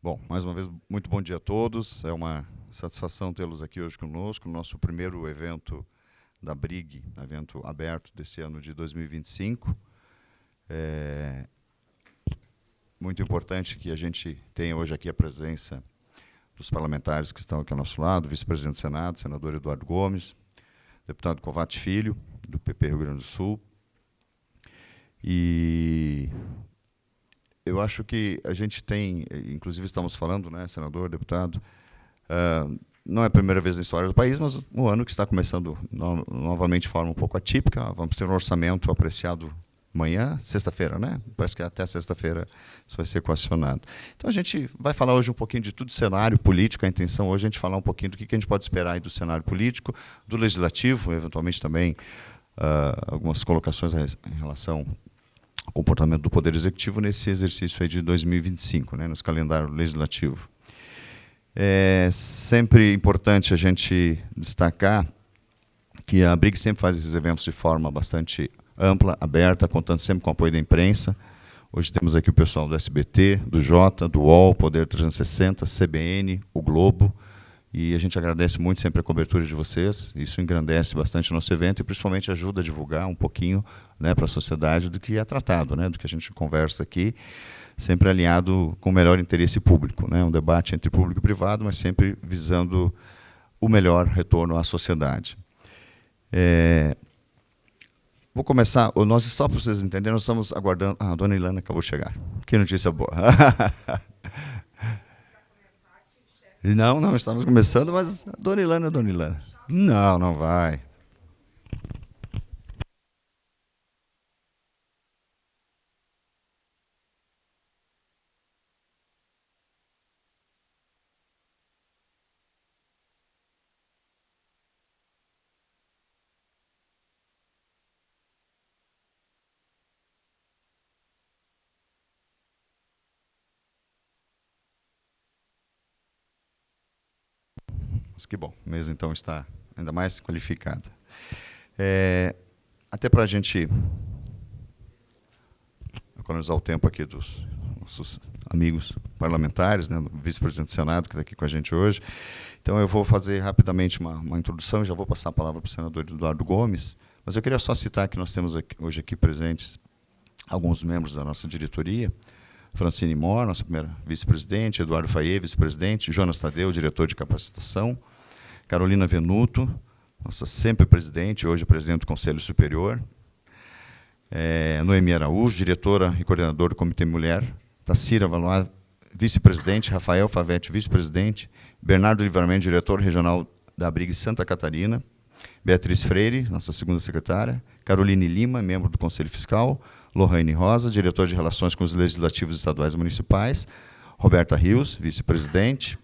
Bom, mais uma vez, muito bom dia a todos. É uma satisfação tê-los aqui hoje conosco, no nosso primeiro evento da BRIG, evento aberto desse ano de 2025. É muito importante que a gente tenha hoje aqui a presença dos parlamentares que estão aqui ao nosso lado, vice-presidente do Senado, senador Eduardo Gomes, deputado Kovács Filho, do PP Rio Grande do Sul. E eu acho que a gente tem, inclusive estamos falando, né, senador, deputado, não é a primeira vez na história do país, mas um ano que está começando novamente de forma um pouco atípica. Vamos ter um orçamento apreciado amanhã, sexta-feira, né? Parece que até sexta-feira isso vai ser equacionado. Então a gente vai falar hoje um pouquinho de tudo cenário político. A intenção hoje é a gente falar um pouquinho do que a gente pode esperar aí do cenário político, do legislativo, eventualmente também algumas colocações em relação ao comportamento do Poder Executivo nesse exercício aí de 2025, né, nesse calendário legislativo. É sempre importante a gente destacar que a BRIG sempre faz esses eventos de forma bastante ampla, aberta, contando sempre com o apoio da imprensa. Hoje temos aqui o pessoal do SBT, do Jota, do UOL, Poder 360, CBN, o Globo, e a gente agradece muito sempre a cobertura de vocês. Isso engrandece bastante o nosso evento e principalmente ajuda a divulgar um pouquinho, né, para a sociedade do que é tratado, né, do que a gente conversa aqui, sempre alinhado com o melhor interesse público, né, um debate entre público e privado, mas sempre visando o melhor retorno à sociedade. Vou começar, nós, só para vocês entenderem, nós estamos aguardando... a dona Ilana acabou de chegar. Que notícia boa. Não, estamos começando, mas a dona Ilana. Não vai. Mas que bom, a mesa então está ainda mais qualificada. Até para a gente economizar o tempo aqui dos nossos amigos parlamentares, né, do vice-presidente do Senado, que está aqui com a gente hoje. Então, eu vou fazer rapidamente uma introdução, e já vou passar a palavra para o senador Eduardo Gomes, mas eu queria só citar que nós temos hoje aqui presentes alguns membros da nossa diretoria: Francine Moore, nossa primeira vice-presidente; Eduardo Fayet, vice-presidente; Jonas Tadeu, diretor de capacitação; Carolina Venuto, nossa sempre presidente, hoje presidente do Conselho Superior; Noemi Araújo, diretora e coordenadora do Comitê Mulher; Tassira Valois, vice-presidente; Rafael Favete, vice-presidente; Bernardo Livramento, diretor regional da BRIG Santa Catarina; Beatriz Freire, nossa segunda secretária; Caroline Lima, membro do Conselho Fiscal; Lohane Rosa, diretor de Relações com os Legislativos Estaduais e Municipais; Roberta Rios, vice-presidente;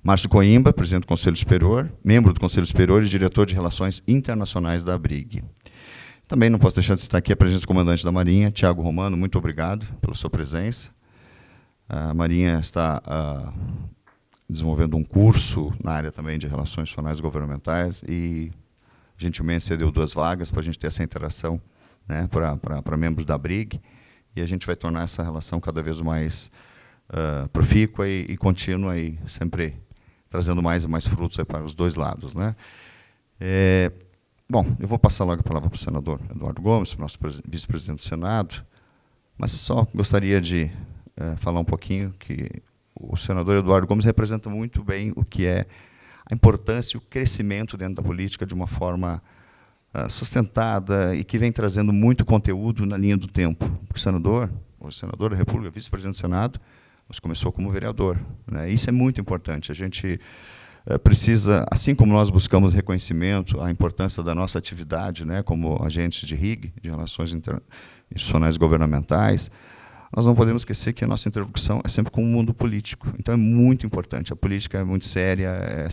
Márcio Coimbra, presidente do Conselho Superior, membro do Conselho Superior e diretor de Relações Internacionais da BRIG. Também não posso deixar de citar aqui a presença do comandante da Marinha, Tiago Romano. Muito obrigado pela sua presença. A Marinha está desenvolvendo um curso na área também de Relações Institucionais Governamentais e gentilmente cedeu 2 vagas para a gente ter essa interação, né, para membros da BRIG, e a gente vai tornar essa relação cada vez mais profícua e contínua, e sempre trazendo mais e mais frutos aí para os dois lados, né? Bom, eu vou passar logo a palavra para o senador Eduardo Gomes, nosso vice-presidente do Senado, mas só gostaria de falar um pouquinho que o senador Eduardo Gomes representa muito bem o que é a importância e o crescimento dentro da política de uma forma sustentada e que vem trazendo muito conteúdo na linha do tempo. O senador, hoje senador da República, vice-presidente do Senado, mas começou como vereador, né? Isso é muito importante. A gente precisa, assim como nós buscamos reconhecimento à importância da nossa atividade, né, como agentes de RIG, de Relações Institucionais Governamentais, nós não podemos esquecer que a nossa interlocução é sempre com o mundo político. Então, é muito importante. A política é muito séria,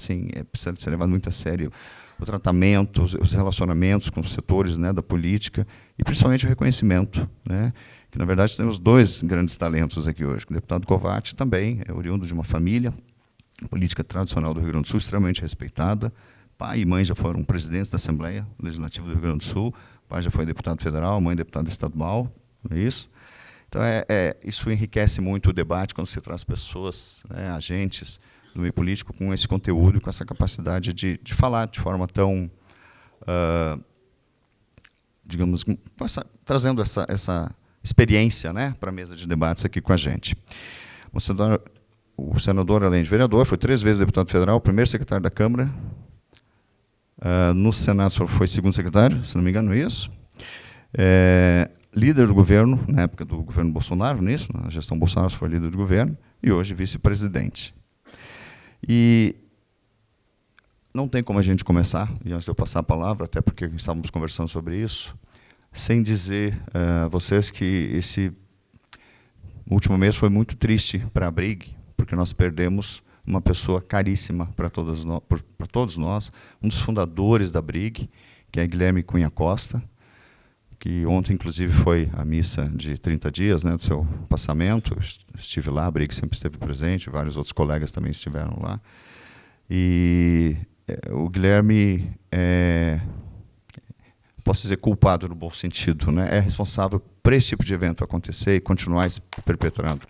precisa ser levado muito a sério o tratamento, os relacionamentos com os setores, né, da política, e principalmente o reconhecimento, né, que, na verdade, temos 2 grandes talentos aqui hoje. O deputado Kovács também é oriundo de uma família política tradicional do Rio Grande do Sul, extremamente respeitada. Pai e mãe já foram presidentes da Assembleia Legislativa do Rio Grande do Sul. Pai já foi deputado federal, mãe deputada estadual, não é isso? Então, isso enriquece muito o debate quando se traz pessoas, né, agentes do meio político com esse conteúdo, com essa capacidade de falar de forma tão, digamos, trazendo essa experiência, né, para a mesa de debates aqui com a gente. O senador, além de vereador, foi 3 vezes deputado federal, primeiro secretário da Câmara. No Senado foi segundo secretário, se não me engano, isso. Líder do governo, na época do governo Bolsonaro, nisso, na gestão Bolsonaro foi líder do governo, e hoje vice-presidente. E não tem como a gente começar, e antes de eu passar a palavra, até porque estávamos conversando sobre isso, sem dizer a vocês que esse último mês foi muito triste para a BRIG, porque nós perdemos uma pessoa caríssima para todos nós, um dos fundadores da BRIG, que é Guilherme Cunha Costa, que ontem, inclusive, foi a missa de 30 dias, né, do seu passamento. Estive lá, a BRIG sempre esteve presente, vários outros colegas também estiveram lá. E o Guilherme posso dizer, culpado no bom sentido, né, é responsável por esse tipo de evento acontecer e continuar se perpetuando.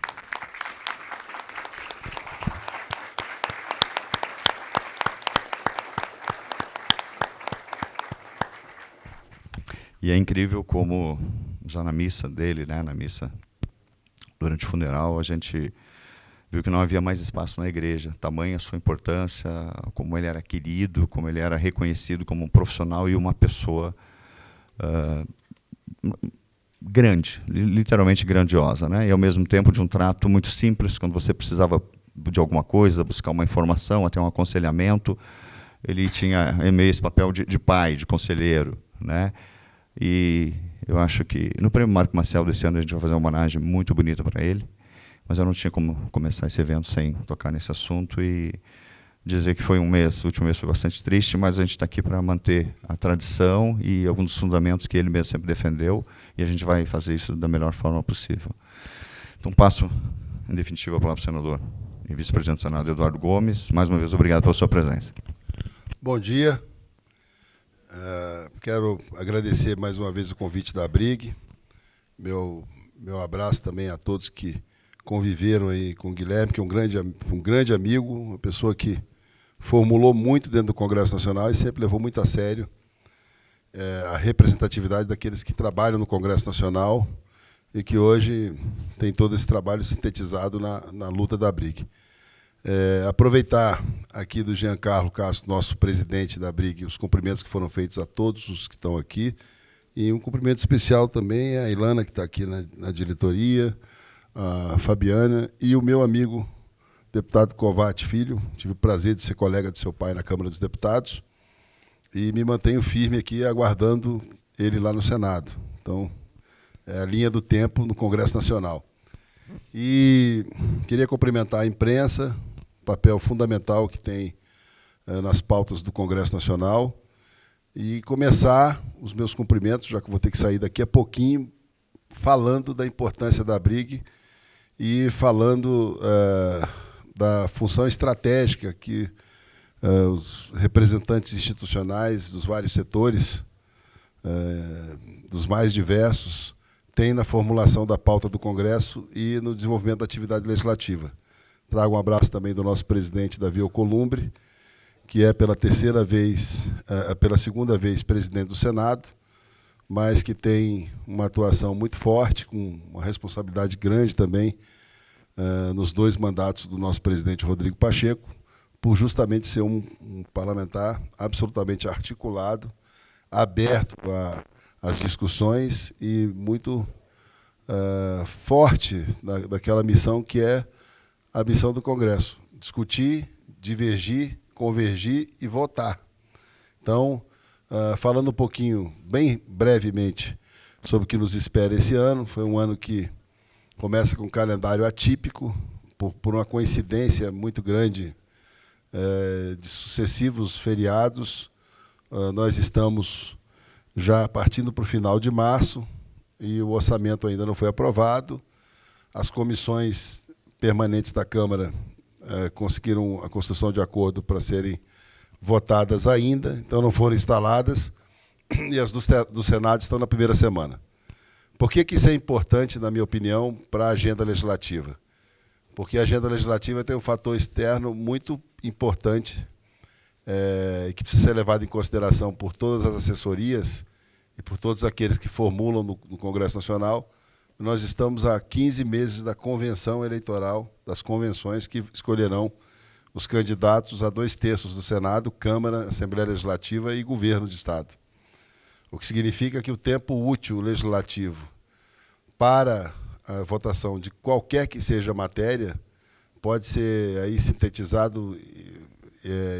E é incrível como, já na missa dele, né, durante o funeral, a gente viu que não havia mais espaço na igreja, tamanha a sua importância, como ele era querido, como ele era reconhecido como um profissional e uma pessoa grande, literalmente grandiosa, né? E, ao mesmo tempo, de um trato muito simples, quando você precisava de alguma coisa, buscar uma informação, até um aconselhamento, ele tinha meio esse papel de pai, de conselheiro, né? E eu acho que no Prêmio Marco Maciel desse ano a gente vai fazer uma homenagem muito bonita para ele, mas eu não tinha como começar esse evento sem tocar nesse assunto e dizer que foi o último mês foi bastante triste, mas a gente está aqui para manter a tradição e alguns dos fundamentos que ele mesmo sempre defendeu, e a gente vai fazer isso da melhor forma possível. Então passo, em definitivo, a palavra ao senador e vice-presidente do Senado, Eduardo Gomes. Mais uma vez, obrigado pela sua presença. Bom dia. Quero agradecer mais uma vez o convite da BRIG. Meu abraço também a todos que conviveram aí com o Guilherme, que é um grande amigo, uma pessoa que formulou muito dentro do Congresso Nacional e sempre levou muito a sério a representatividade daqueles que trabalham no Congresso Nacional e que hoje tem todo esse trabalho sintetizado na luta da BRIG. Aproveitar aqui do Giancarlo Castro, nosso presidente da BRIG, os cumprimentos que foram feitos a todos os que estão aqui, e um cumprimento especial também à Ilana, que está aqui na diretoria, a Fabiana, e o meu amigo, deputado Covatti Filho. Tive o prazer de ser colega de seu pai na Câmara dos Deputados, e me mantenho firme aqui, aguardando ele lá no Senado. Então, é a linha do tempo no Congresso Nacional. E queria cumprimentar a imprensa, papel fundamental que tem nas pautas do Congresso Nacional, e começar os meus cumprimentos, já que vou ter que sair daqui a pouquinho, falando da importância da BRIG e falando da função estratégica que os representantes institucionais dos vários setores, dos mais diversos, têm na formulação da pauta do Congresso e no desenvolvimento da atividade legislativa. Trago um abraço também do nosso presidente, Davi Alcolumbre, que é pela segunda vez presidente do Senado, mas que tem uma atuação muito forte, com uma responsabilidade grande também nos 2 mandatos do nosso presidente Rodrigo Pacheco, por justamente ser um parlamentar absolutamente articulado, aberto às discussões e muito forte daquela missão que é a missão do Congresso: discutir, divergir, convergir e votar. Então, falando um pouquinho, bem brevemente, sobre o que nos espera esse ano, foi um ano que começa com um calendário atípico, por uma coincidência muito grande de sucessivos feriados. Nós estamos já partindo para o final de março e o orçamento ainda não foi aprovado. As comissões permanentes da Câmara conseguiram a construção de acordo para serem votadas ainda, então não foram instaladas, e as do Senado estão na primeira semana. Por que isso é importante, na minha opinião, para a agenda legislativa? Porque a agenda legislativa tem um fator externo muito importante e que precisa ser levado em consideração por todas as assessorias e por todos aqueles que formulam no Congresso Nacional. Nós estamos há 15 meses da convenção eleitoral, das convenções que escolherão os candidatos a 2/3 do Senado, Câmara, Assembleia Legislativa e Governo de Estado. O que significa que o tempo útil legislativo para a votação de qualquer que seja a matéria pode ser aí sintetizado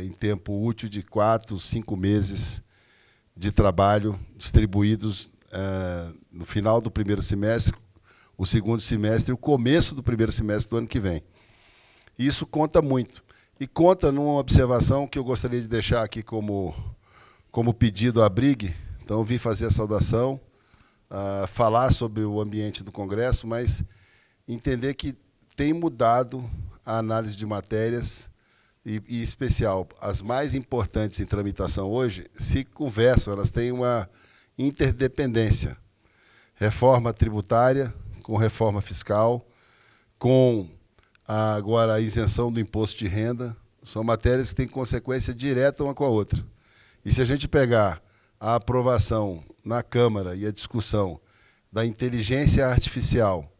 em tempo útil de 4, 5 meses de trabalho distribuídos no final do primeiro semestre, o segundo semestre e o começo do primeiro semestre do ano que vem. Isso conta muito. E conta numa observação que eu gostaria de deixar aqui como pedido à Brig. Então, eu vim fazer a saudação, falar sobre o ambiente do Congresso, mas entender que tem mudado a análise de matérias, e em especial, as mais importantes em tramitação hoje, se conversam, elas têm uma interdependência. Reforma tributária com reforma fiscal, com agora a isenção do imposto de renda, são matérias que têm consequência direta uma com a outra. E se a gente pegar a aprovação na Câmara e a discussão da inteligência artificial,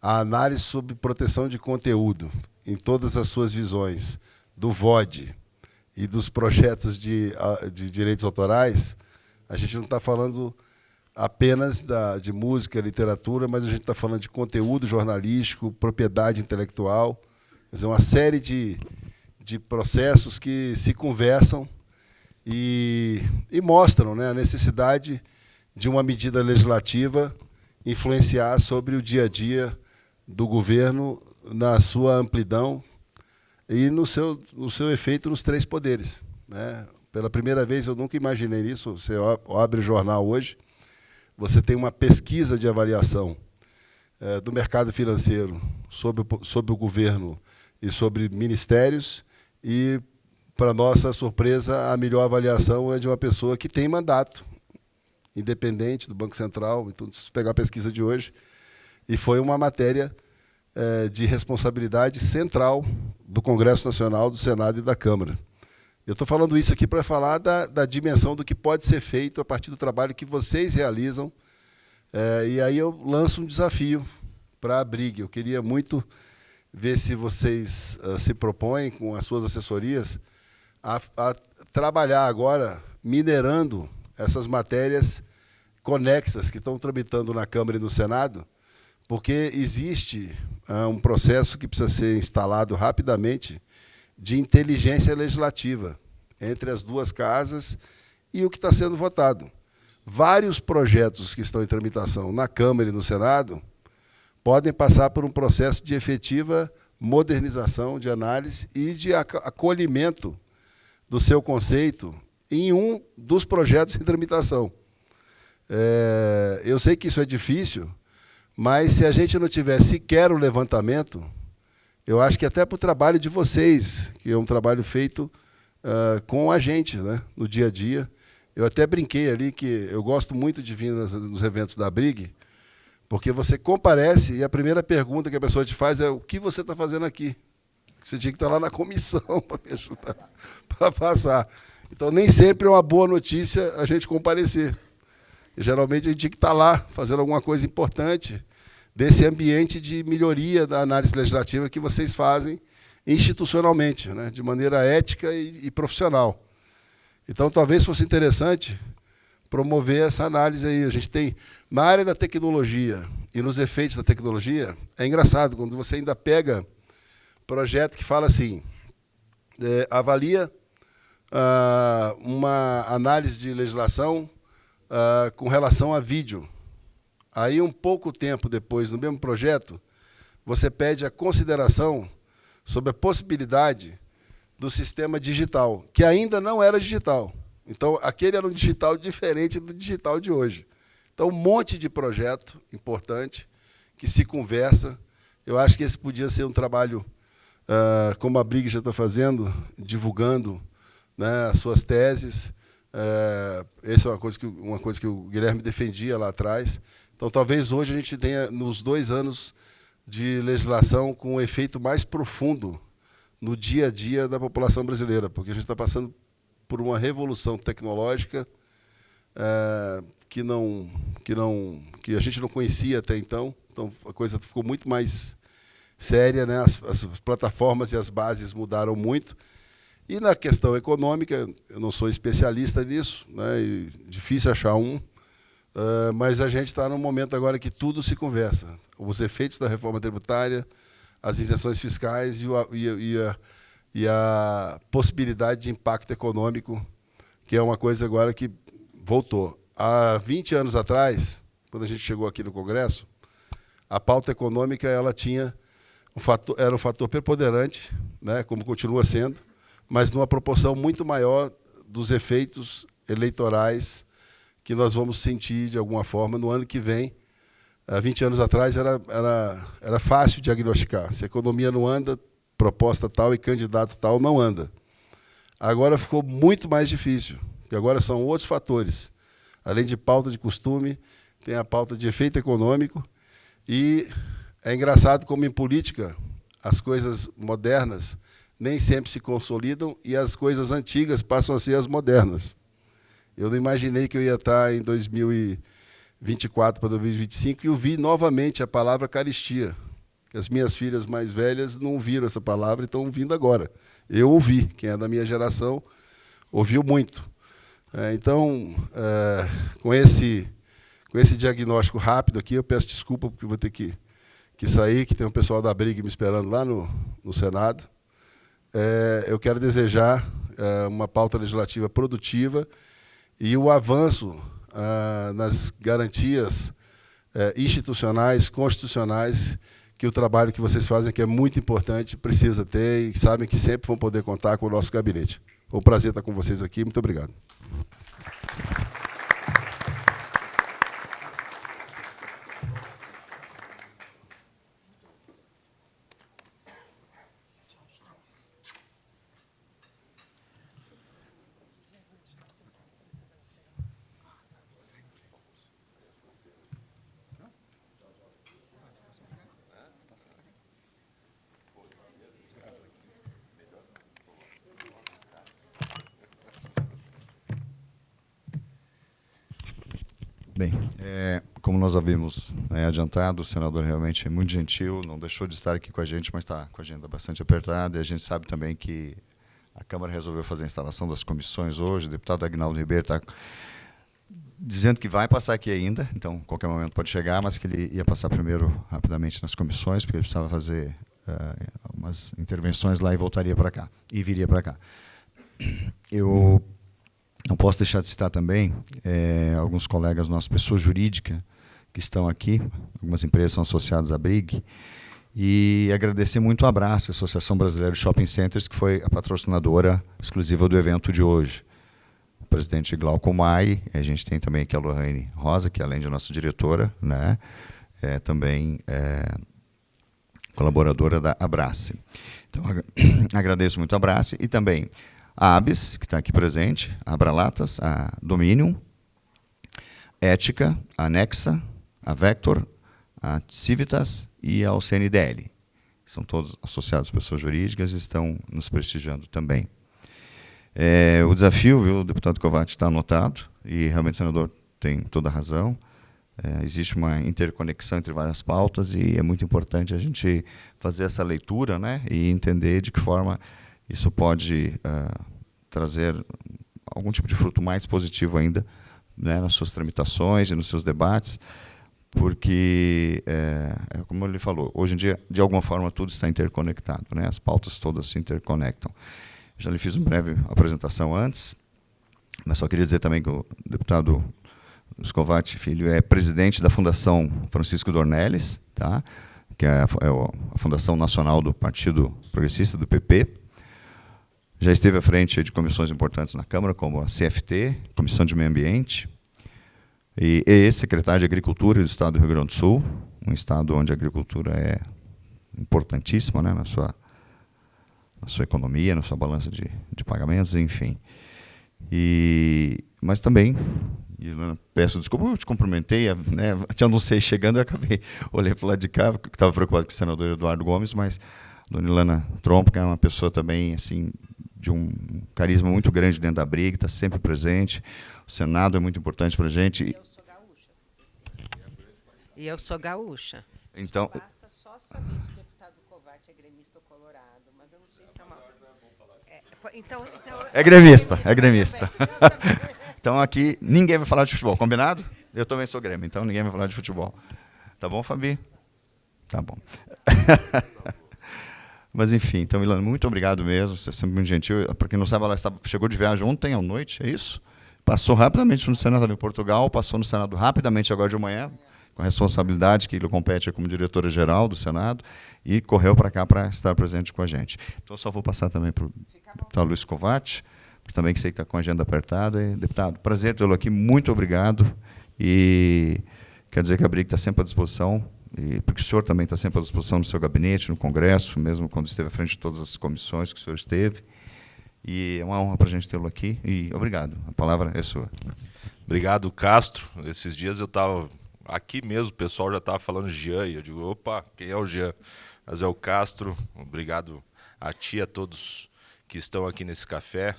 a análise sobre proteção de conteúdo em todas as suas visões, do VOD e dos projetos de direitos autorais, a gente não está falando apenas de música, literatura, mas a gente está falando de conteúdo jornalístico, propriedade intelectual, quer dizer, uma série de processos que se conversam e mostram, né, a necessidade de uma medida legislativa influenciar sobre o dia a dia do governo na sua amplidão e no seu efeito nos 3 poderes, né? Pela primeira vez, eu nunca imaginei isso. Você abre o jornal hoje, você tem uma pesquisa de avaliação do mercado financeiro sobre o governo e sobre ministérios, e, para nossa surpresa, a melhor avaliação é de uma pessoa que tem mandato, independente do Banco Central. Então, se pegar a pesquisa de hoje, e foi uma matéria de responsabilidade central do Congresso Nacional, do Senado e da Câmara. Eu estou falando isso aqui para falar da dimensão do que pode ser feito a partir do trabalho que vocês realizam. E aí eu lanço um desafio para a Brig. Eu queria muito ver se vocês se propõem, com as suas assessorias, a trabalhar agora minerando essas matérias conexas que estão tramitando na Câmara e no Senado, porque existe um processo que precisa ser instalado rapidamente de inteligência legislativa entre as 2 casas e o que está sendo votado. Vários projetos que estão em tramitação na Câmara e no Senado podem passar por um processo de efetiva modernização, de análise e de acolhimento do seu conceito em um dos projetos em tramitação. Eu sei que isso é difícil, mas se a gente não tiver sequer o levantamento, eu acho que até para o trabalho de vocês, que é um trabalho feito com a gente, né, no dia a dia. Eu até brinquei ali que eu gosto muito de vir nos eventos da Brig, porque você comparece e a primeira pergunta que a pessoa te faz é: o que você está fazendo aqui? Você tinha que estar lá na comissão para me ajudar, para passar. Então, nem sempre é uma boa notícia a gente comparecer. E, geralmente, a gente tinha que estar lá, fazendo alguma coisa importante desse ambiente de melhoria da análise legislativa que vocês fazem institucionalmente, né, de maneira ética e profissional. Então, talvez fosse interessante promover essa análise aí. A gente tem, na área da tecnologia e nos efeitos da tecnologia, é engraçado, quando você ainda pega projeto que fala assim, avalia uma análise de legislação com relação a vídeo. Aí, um pouco tempo depois, no mesmo projeto, você pede a consideração sobre a possibilidade do sistema digital, que ainda não era digital. Então, aquele era um digital diferente do digital de hoje. Então, um monte de projeto importante que se conversa. Eu acho que esse podia ser um trabalho, como a Brig já está fazendo, divulgando, né, as suas teses. Essa é uma coisa que o Guilherme defendia lá atrás. Então, talvez hoje a gente tenha, nos 2 anos de legislação, com um efeito mais profundo no dia a dia da população brasileira, porque a gente está passando por uma revolução tecnológica que a gente não conhecia até então. Então, a coisa ficou muito mais séria, né? As plataformas e as bases mudaram muito. E na questão econômica, eu não sou especialista nisso, né? E difícil achar um, mas a gente está num momento agora que tudo se conversa. Os efeitos da reforma tributária, as isenções fiscais e a possibilidade de impacto econômico, que é uma coisa agora que voltou. Há 20 anos atrás, quando a gente chegou aqui no Congresso, a pauta econômica ela tinha era um fator preponderante, né, como continua sendo, mas numa proporção muito maior dos efeitos eleitorais que nós vamos sentir, de alguma forma, no ano que vem. Há 20 anos atrás era fácil diagnosticar. Se a economia não anda, proposta tal e candidato tal não anda. Agora ficou muito mais difícil, porque agora são outros fatores. Além de pauta de costume, tem a pauta de efeito econômico. E é engraçado como em política as coisas modernas nem sempre se consolidam e as coisas antigas passam a ser as modernas. Eu não imaginei que eu ia estar em 2024 para 2025 e ouvi novamente a palavra caristia. As minhas filhas mais velhas não ouviram essa palavra e estão ouvindo agora. Eu ouvi, quem é da minha geração ouviu muito. Então, com esse diagnóstico rápido aqui, eu peço desculpa porque vou ter que sair, que tem um pessoal da Brig me esperando lá no Senado. Eu quero desejar uma pauta legislativa produtiva e o avanço nas garantias institucionais, constitucionais, que o trabalho que vocês fazem aqui é muito importante, precisa ter, e sabem que sempre vão poder contar com o nosso gabinete. Foi um prazer estar com vocês aqui. Muito obrigado. Bem, como nós havíamos adiantado, o senador realmente é muito gentil, não deixou de estar aqui com a gente, mas está com a agenda bastante apertada, e a gente sabe também que a Câmara resolveu fazer a instalação das comissões hoje. O deputado Aguinaldo Ribeiro está dizendo que vai passar aqui ainda, então, a qualquer momento pode chegar, mas que ele ia passar primeiro rapidamente nas comissões, porque ele precisava fazer algumas intervenções lá e voltaria para cá, e viria para cá. Eu não posso deixar de citar também alguns colegas nossos, pessoa jurídica, que estão aqui, algumas empresas são associadas à Brig, e agradecer muito o Abraço, a Associação Brasileira de Shopping Centers, que foi a patrocinadora exclusiva do evento de hoje. O presidente Glauco Mai, a gente tem também aqui a Lorraine Rosa, que além de nossa diretora, né, também colaboradora da Abrace. Então, agradeço muito a Abrace, e também a ABS, que está aqui presente, a Abralatas, a Dominium, Ética, a Nexa, a Vector, a Civitas e a CNDL. São todos associados, pessoas jurídicas, e estão nos prestigiando também. O desafio, viu, o deputado Kovács, está anotado, e realmente o senador tem toda a razão. Existe uma interconexão entre várias pautas, e é muito importante a gente fazer essa leitura, né, e entender de que forma isso pode trazer algum tipo de fruto mais positivo ainda, né, nas suas tramitações e nos seus debates, porque, como ele falou, hoje em dia, de alguma forma, tudo está interconectado, né, as pautas todas se interconectam. Já lhe fiz uma breve apresentação antes, mas só queria dizer também que o deputado Kovács Filho é presidente da Fundação Francisco Dornelles, tá, que é a Fundação Nacional do Partido Progressista, do PP. Já esteve à frente de comissões importantes na Câmara, como a CFT, Comissão de Meio Ambiente, e ex-secretário de Agricultura do Estado do Rio Grande do Sul, um estado onde a agricultura é importantíssima, né, na sua economia, na sua balança de pagamentos, enfim. mas também, e peço desculpa, eu te cumprimentei, né, te anunciei chegando, eu acabei, olhei para o lado de cá, porque estava preocupado com o senador Eduardo Gomes, mas Dona Ilana Trompo, que é uma pessoa também assim, de um carisma muito grande dentro da Brig, está sempre presente, o Senado é muito importante para a gente. E eu sou gaúcha. Então, basta só saber se o deputado Kovács é gremista ou colorado, mas eu não sei se é uma... Então, é gremista, é gremista. Então aqui ninguém vai falar de futebol, combinado? Eu também sou grêmio, então ninguém vai falar de futebol. Tá bom, Fabi? Tá bom. Mas enfim, então, Ilana, muito obrigado mesmo, você é sempre muito gentil. Para quem não sabe, ela chegou de viagem ontem à noite, é isso? Passou rapidamente no Senado em Portugal, passou no Senado rapidamente agora de manhã, com a responsabilidade que lhe compete como diretora-geral do Senado, e correu para cá para estar presente com a gente. Então, eu só vou passar também para o deputado Luiz Kovács, também que sei que está com a agenda apertada. E, deputado, prazer tê-lo aqui, muito obrigado. E quero dizer que a Brig está sempre à disposição, e porque o senhor também está sempre à disposição no seu gabinete, no Congresso, mesmo quando esteve à frente de todas as comissões que o senhor esteve. E é uma honra para a gente tê-lo aqui. E obrigado. A palavra é sua. Obrigado, Castro. Esses dias eu estava aqui mesmo, o pessoal já estava falando Jean, e eu digo, opa, quem é o Jean? Mas é o Castro. Obrigado a ti, a todos que estão aqui nesse café.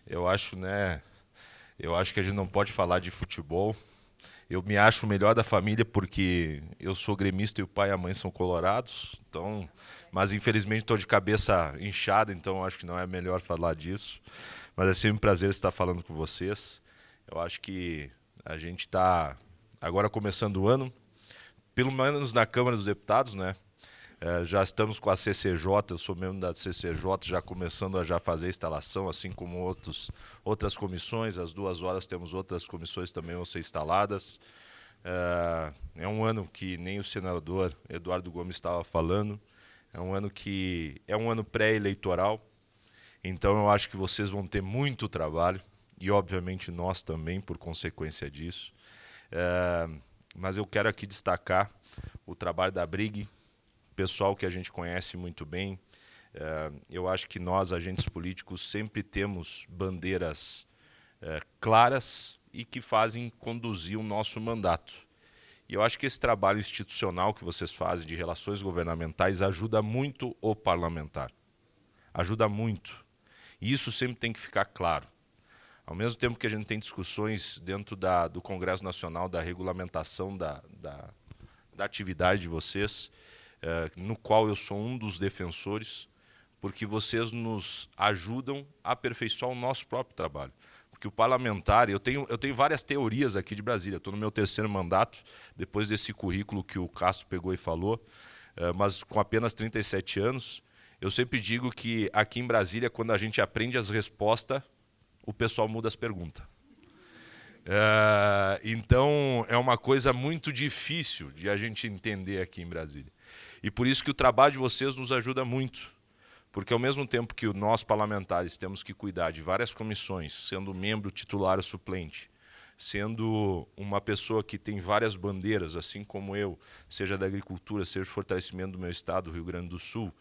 Eu acho que a gente não pode falar de futebol. Eu me acho o melhor da família porque eu sou gremista e o pai e a mãe são colorados. Então, mas infelizmente estou de cabeça inchada, então acho que não é melhor falar disso. Mas é sempre um prazer estar falando com vocês. Eu acho que a gente está agora começando o ano, pelo menos na Câmara dos Deputados, né? Já estamos com a CCJ, eu sou membro da CCJ, já começando a já fazer a instalação, assim como outras comissões. Às 2h temos outras comissões também vão ser instaladas. É um ano que nem o senador Eduardo Gomes estava falando, é um ano pré-eleitoral, então eu acho que vocês vão ter muito trabalho, e obviamente nós também, por consequência disso. Mas eu quero aqui destacar o trabalho da Brig, pessoal que a gente conhece muito bem. Eu acho que nós, agentes políticos, sempre temos bandeiras claras e que fazem conduzir o nosso mandato. E eu acho que esse trabalho institucional que vocês fazem de relações governamentais ajuda muito o parlamentar. Ajuda muito. E isso sempre tem que ficar claro. Ao mesmo tempo que a gente tem discussões dentro do Congresso Nacional, da regulamentação da atividade de vocês, no qual eu sou um dos defensores, porque vocês nos ajudam a aperfeiçoar o nosso próprio trabalho. Porque o parlamentar, eu tenho várias teorias aqui de Brasília, estou no meu 3º mandato, depois desse currículo que o Castro pegou e falou, mas com apenas 37 anos, eu sempre digo que aqui em Brasília, quando a gente aprende as respostas, o pessoal muda as perguntas. Então, é uma coisa muito difícil de a gente entender aqui em Brasília. E por isso que o trabalho de vocês nos ajuda muito. Porque ao mesmo tempo que nós parlamentares temos que cuidar de várias comissões, sendo membro titular ou suplente, sendo uma pessoa que tem várias bandeiras, assim como eu, seja da agricultura, seja o fortalecimento do meu estado, Rio Grande do Sul,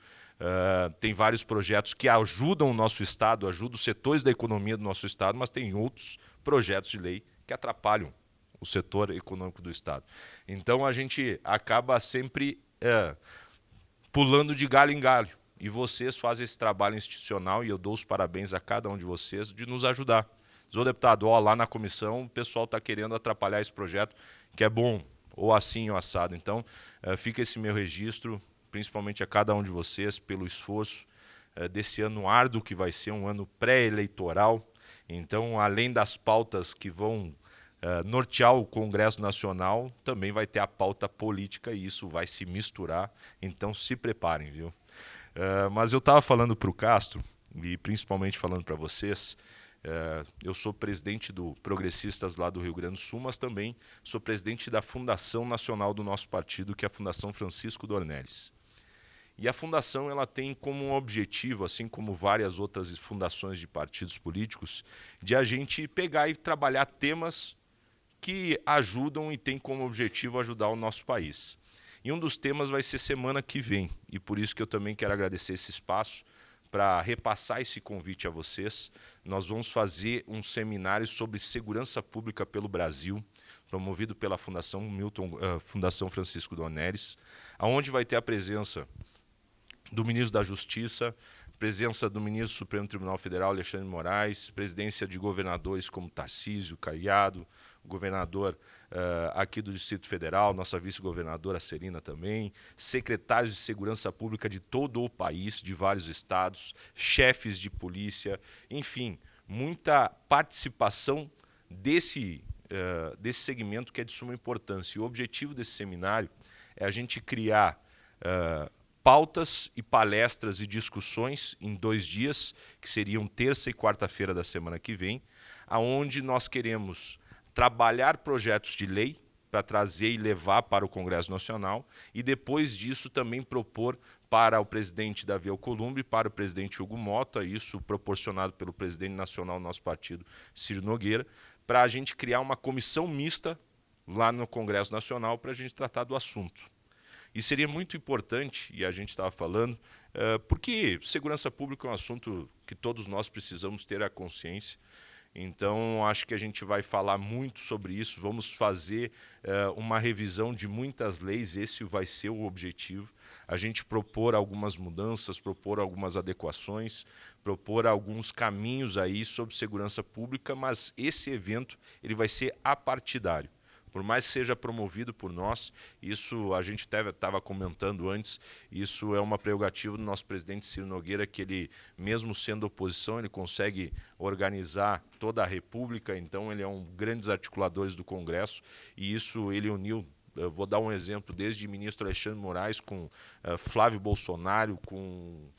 tem vários projetos que ajudam o nosso estado, ajudam os setores da economia do nosso estado, mas tem outros projetos de lei que atrapalham o setor econômico do estado. Então a gente acaba sempre pulando de galho em galho. E vocês fazem esse trabalho institucional, e eu dou os parabéns a cada um de vocês de nos ajudar. Diz, ô deputado, lá na comissão o pessoal está querendo atrapalhar esse projeto, que é bom, ou assim ou assado. Então, fica esse meu registro, principalmente a cada um de vocês, pelo esforço desse ano árduo, que vai ser um ano pré-eleitoral. Então, além das pautas que vão nortear o Congresso Nacional, também vai ter a pauta política, e isso vai se misturar. Então, se preparem, viu? Mas eu estava falando para o Castro, e principalmente falando para vocês, eu sou presidente do Progressistas lá do Rio Grande do Sul, mas também sou presidente da Fundação Nacional do nosso partido, que é a Fundação Francisco Dornelles. E a fundação ela tem como um objetivo, assim como várias outras fundações de partidos políticos, de a gente pegar e trabalhar temas que ajudam e tem como objetivo ajudar o nosso país. E um dos temas vai ser semana que vem, e por isso que eu também quero agradecer esse espaço, para repassar esse convite a vocês. Nós vamos fazer um seminário sobre segurança pública pelo Brasil, promovido pela Fundação Francisco Doneres, aonde vai ter a presença do ministro da Justiça, presença do ministro do Supremo Tribunal Federal, Alexandre de Moraes, presidência de governadores como Tarcísio, Caiado, o governador aqui do Distrito Federal, nossa vice-governadora Serina também, secretários de segurança pública de todo o país, de vários estados, chefes de polícia, enfim, muita participação desse segmento que é de suma importância. E o objetivo desse seminário é a gente criar pautas e palestras e discussões em 2 dias, que seriam terça e quarta-feira da semana que vem, aonde nós queremos trabalhar projetos de lei para trazer e levar para o Congresso Nacional e depois disso também propor para o presidente Davi Alcolumbre e para o presidente Hugo Mota, isso proporcionado pelo presidente nacional do nosso partido, Ciro Nogueira, para a gente criar uma comissão mista lá no Congresso Nacional para a gente tratar do assunto. E seria muito importante, e a gente estava falando, porque segurança pública é um assunto que todos nós precisamos ter a consciência. Então, acho que a gente vai falar muito sobre isso, vamos fazer uma revisão de muitas leis, esse vai ser o objetivo. A gente propor algumas mudanças, propor algumas adequações, propor alguns caminhos aí sobre segurança pública, mas esse evento ele vai ser apartidário. Por mais que seja promovido por nós, isso a gente estava comentando antes, isso é uma prerrogativa do nosso presidente Ciro Nogueira, que ele, mesmo sendo oposição, ele consegue organizar toda a República, então ele é um grandes articuladores do Congresso, e isso ele uniu, eu vou dar um exemplo, desde o ministro Alexandre de Moraes, com Flávio Bolsonaro, com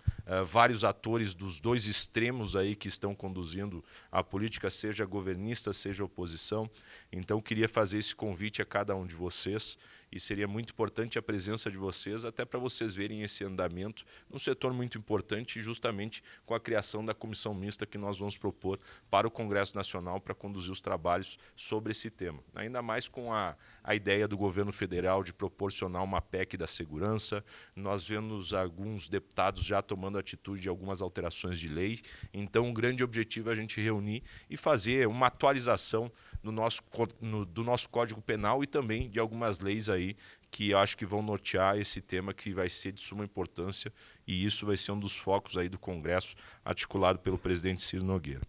vários atores dos 2 extremos aí que estão conduzindo a política, seja governista, seja oposição. Então, queria fazer esse convite a cada um de vocês e seria muito importante a presença de vocês, até para vocês verem esse andamento num setor muito importante, justamente com a criação da comissão mista que nós vamos propor para o Congresso Nacional para conduzir os trabalhos sobre esse tema. Ainda mais com a ideia do governo federal de proporcionar uma PEC da segurança, nós vemos alguns deputados já tomando atitude de algumas alterações de lei, então um grande objetivo é a gente reunir e fazer uma atualização do nosso Código Penal e também de algumas leis aí que eu acho que vão nortear esse tema que vai ser de suma importância e isso vai ser um dos focos aí do Congresso articulado pelo presidente Ciro Nogueira.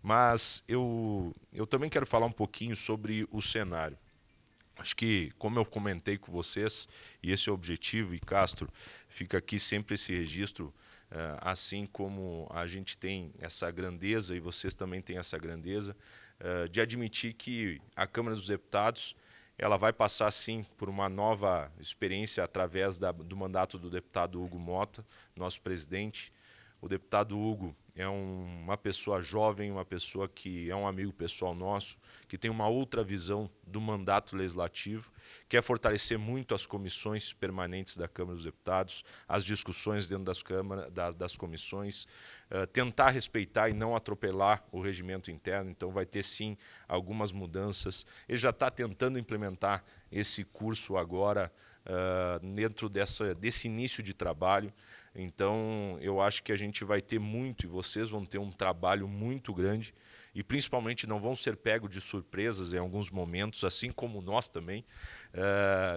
Mas eu também quero falar um pouquinho sobre o cenário. Acho que, como eu comentei com vocês, e esse é o objetivo, e Castro, fica aqui sempre esse registro, assim como a gente tem essa grandeza e vocês também têm essa grandeza, de admitir que a Câmara dos Deputados ela vai passar, sim, por uma nova experiência através do mandato do deputado Hugo Mota, nosso presidente. O deputado Hugo é uma pessoa jovem, uma pessoa que é um amigo pessoal nosso, que tem uma outra visão do mandato legislativo, quer fortalecer muito as comissões permanentes da Câmara dos Deputados, as discussões dentro das comissões, tentar respeitar e não atropelar o regimento interno, então vai ter sim algumas mudanças. Ele já está tentando implementar esse curso agora dentro desse início de trabalho. Então, eu acho que a gente vai ter muito, e vocês vão ter um trabalho muito grande, e principalmente não vão ser pegos de surpresas em alguns momentos, assim como nós também.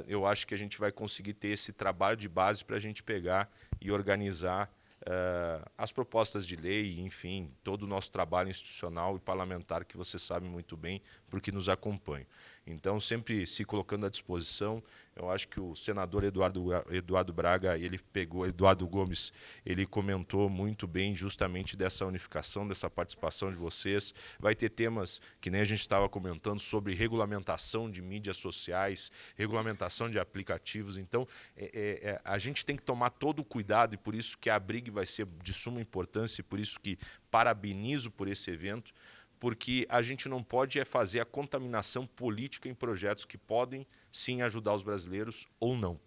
Eu acho que a gente vai conseguir ter esse trabalho de base para a gente pegar e organizar as propostas de lei, enfim, todo o nosso trabalho institucional e parlamentar que vocês sabem muito bem, porque nos acompanham. Então, sempre se colocando à disposição, eu acho que o senador Eduardo Braga, Eduardo Gomes, ele comentou muito bem justamente dessa unificação, dessa participação de vocês. Vai ter temas que nem a gente estava comentando sobre regulamentação de mídias sociais, regulamentação de aplicativos. Então, a gente tem que tomar todo o cuidado e por isso que a Brig vai ser de suma importância e por isso que parabenizo por esse evento, porque a gente não pode fazer a contaminação política em projetos que podem, sim, ajudar os brasileiros ou não.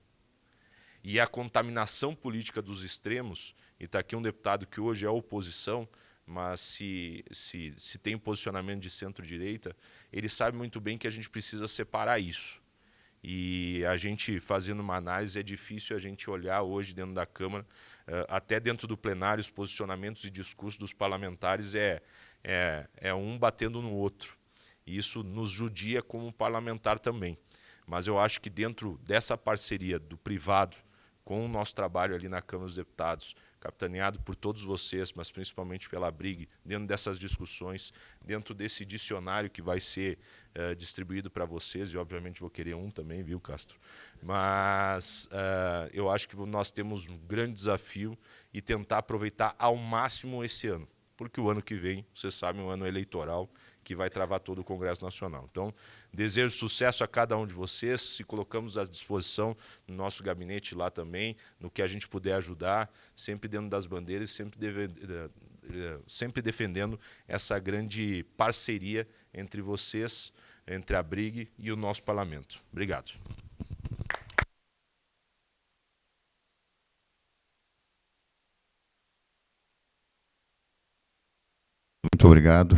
E a contaminação política dos extremos, e está aqui um deputado que hoje é oposição, mas se tem posicionamento de centro-direita, ele sabe muito bem que a gente precisa separar isso. E a gente, fazendo uma análise, é difícil a gente olhar hoje dentro da Câmara até dentro do plenário, os posicionamentos e discursos dos parlamentares é um batendo no outro. E isso nos judia como parlamentar também. Mas eu acho que dentro dessa parceria do privado com o nosso trabalho ali na Câmara dos Deputados, capitaneado por todos vocês, mas principalmente pela Brig, dentro dessas discussões, dentro desse dicionário que vai ser distribuído para vocês, e obviamente vou querer um também, viu, Castro? Mas eu acho que nós temos um grande desafio e tentar aproveitar ao máximo esse ano, porque o ano que vem, vocês sabem, é um ano eleitoral que vai travar todo o Congresso Nacional. Então, desejo sucesso a cada um de vocês, se colocamos à disposição no nosso gabinete lá também, no que a gente puder ajudar, sempre dentro das bandeiras, sempre defendendo essa grande parceria entre vocês, entre a Brig e o nosso parlamento. Obrigado. Muito obrigado.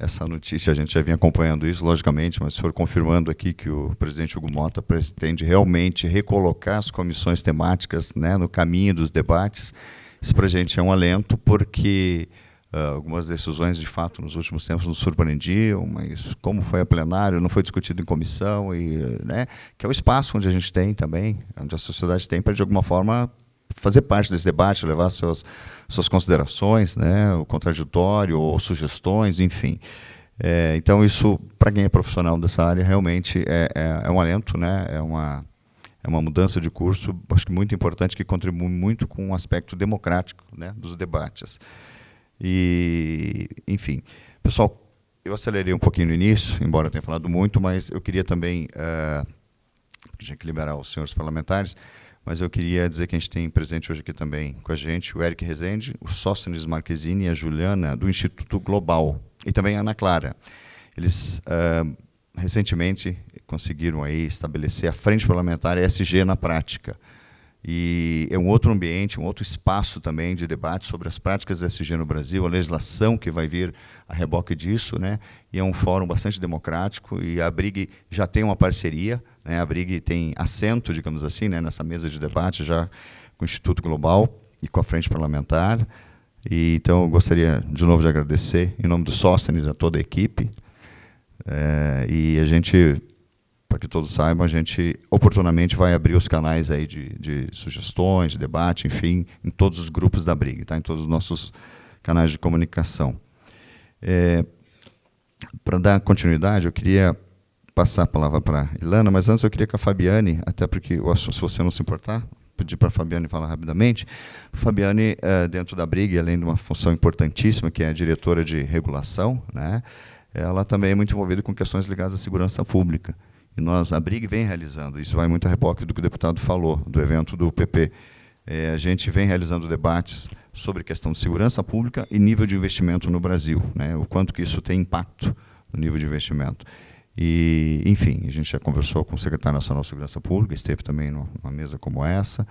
Essa notícia, a gente já vinha acompanhando isso, logicamente, mas o senhor confirmando aqui que o presidente Hugo Motta pretende realmente recolocar as comissões temáticas, né, no caminho dos debates. Isso para a gente é um alento, porque algumas decisões, de fato, nos últimos tempos nos surpreendiam, mas como foi a plenário, não foi discutido em comissão, né, que é o espaço onde a gente tem também, onde a sociedade tem para, de alguma forma, fazer parte desse debate, levar suas considerações, né, o contraditório, ou sugestões, enfim. Então, isso, para quem é profissional dessa área, realmente é um alento, né, é uma mudança de curso, acho que muito importante, que contribui muito com o aspecto democrático, né, dos debates. E, enfim, pessoal, eu acelerei um pouquinho no início, embora eu tenha falado muito, mas eu queria também, tinha que liberar os senhores parlamentares, mas eu queria dizer que a gente tem presente hoje aqui também com a gente o Eric Rezende, o Sóstenes Marquezine e a Juliana, do Instituto Global, e também a Ana Clara. Eles recentemente conseguiram aí estabelecer a Frente Parlamentar ESG na prática. E é um outro ambiente, um outro espaço também de debate sobre as práticas ESG no Brasil, a legislação que vai vir a reboque disso, né? E é um fórum bastante democrático, e a Brig já tem uma parceria, né? A Brig tem assento, digamos assim, né, nessa mesa de debate já com o Instituto Global e com a Frente Parlamentar. E, então, eu gostaria de novo de agradecer, em nome do Sóstenes, a toda a equipe. E a gente, para que todos saibam, a gente oportunamente vai abrir os canais aí de sugestões, de debate, enfim, em todos os grupos da Brig, tá? Em todos os nossos canais de comunicação. Para dar continuidade, eu queria passar a palavra para a Ilana, mas antes eu queria que a Fabiane, até porque, se você não se importar, pedir para a Fabiane falar rapidamente. A Fabiane, dentro da Brig, além de uma função importantíssima, que é a diretora de regulação, né, ela também é muito envolvida com questões ligadas à segurança pública. E a Brig vem realizando, isso vai muito a reboque do que o deputado falou, do evento do PP. A gente vem realizando debates sobre questão de segurança pública e nível de investimento no Brasil, né, o quanto que isso tem impacto no nível de investimento. E, enfim, a gente já conversou com o secretário nacional de Segurança Pública, esteve também numa mesa como essa,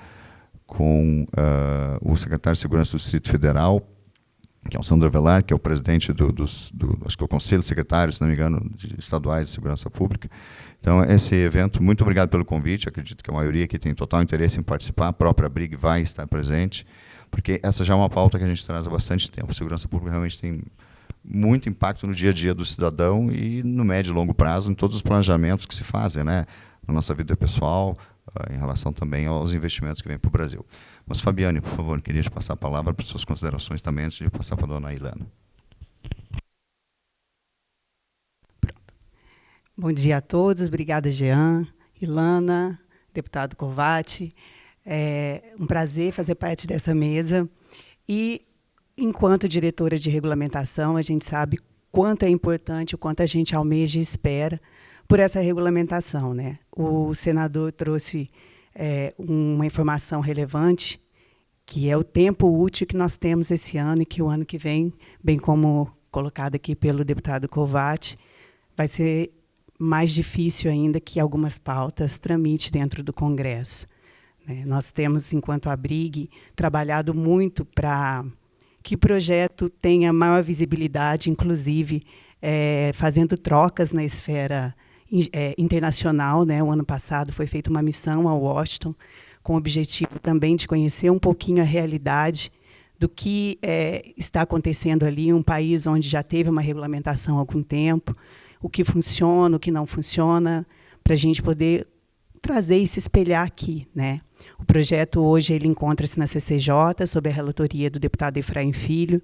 com o secretário de Segurança do Distrito Federal, que é o Sandro Avelar, que é o presidente acho que é o Conselho de Secretários, se não me engano, de estaduais de segurança pública. Então, esse evento, muito obrigado pelo convite, acredito que a maioria aqui tem total interesse em participar, a própria Brig vai estar presente, porque essa já é uma pauta que a gente traz há bastante tempo. A segurança pública realmente tem muito impacto no dia a dia do cidadão e no médio e longo prazo, em todos os planejamentos que se fazem, né, na nossa vida pessoal, em relação também aos investimentos que vêm para o Brasil. Mas, Fabiane, por favor, queria te passar a palavra para suas considerações também, antes de passar para a dona Ilana. Bom dia a todos, obrigada, Jean, Ilana, deputado Covatti. É um prazer fazer parte dessa mesa. E, enquanto diretora de regulamentação, a gente sabe quanto é importante, o quanto a gente almeja e espera por essa regulamentação, né? O senador trouxe uma informação relevante, que é o tempo útil que nós temos esse ano e que o ano que vem, bem como colocado aqui pelo deputado Covatti, vai ser mais difícil ainda que algumas pautas tramitem dentro do Congresso. Nós temos, enquanto a Brig, trabalhado muito para que o projeto tenha maior visibilidade, inclusive fazendo trocas na esfera internacional, né? O ano passado foi feita uma missão a Washington com o objetivo também de conhecer um pouquinho a realidade do que está acontecendo ali em um país onde já teve uma regulamentação há algum tempo, o que funciona, o que não funciona, para a gente poder trazer e se espelhar aqui, né? O projeto hoje ele encontra-se na CCJ, sob a relatoria do deputado Efraim Filho,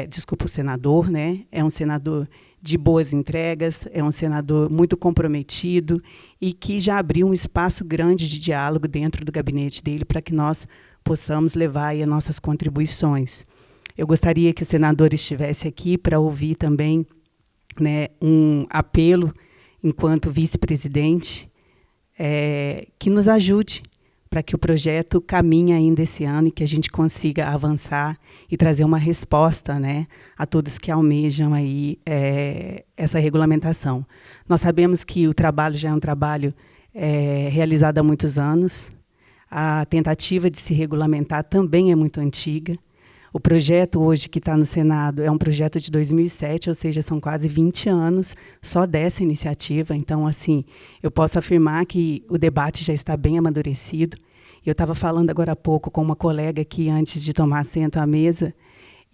desculpa, o senador, né? É um senador de boas entregas, é um senador muito comprometido e que já abriu um espaço grande de diálogo dentro do gabinete dele para que nós possamos levar aí as nossas contribuições. Eu gostaria que o senador estivesse aqui para ouvir também, né, um apelo, enquanto vice-presidente, que nos ajude para que o projeto caminhe ainda esse ano e que a gente consiga avançar e trazer uma resposta, né, a todos que almejam aí, essa regulamentação. Nós sabemos que o trabalho já é um trabalho realizado há muitos anos. A tentativa de se regulamentar também é muito antiga. O projeto hoje que está no Senado é um projeto de 2007, ou seja, são quase 20 anos só dessa iniciativa. Então, assim, eu posso afirmar que o debate já está bem amadurecido. Eu estava falando agora há pouco com uma colega aqui, antes de tomar assento à mesa,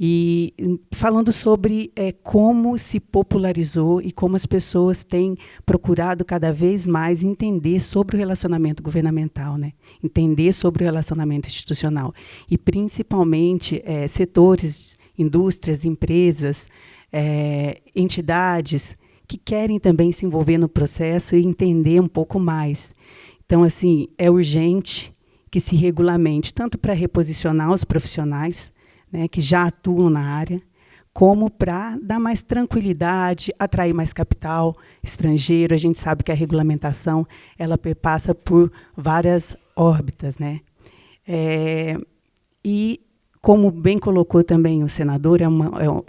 e falando sobre como se popularizou e como as pessoas têm procurado cada vez mais entender sobre o relacionamento governamental, né? Entender sobre o relacionamento institucional. E, principalmente, setores, indústrias, empresas, entidades que querem também se envolver no processo e entender um pouco mais. Então, assim, é urgente que se regulamente, tanto para reposicionar os profissionais, né, que já atuam na área, como para dar mais tranquilidade, atrair mais capital estrangeiro. A gente sabe que a regulamentação ela passa por várias órbitas, né? E, como bem colocou também o senador,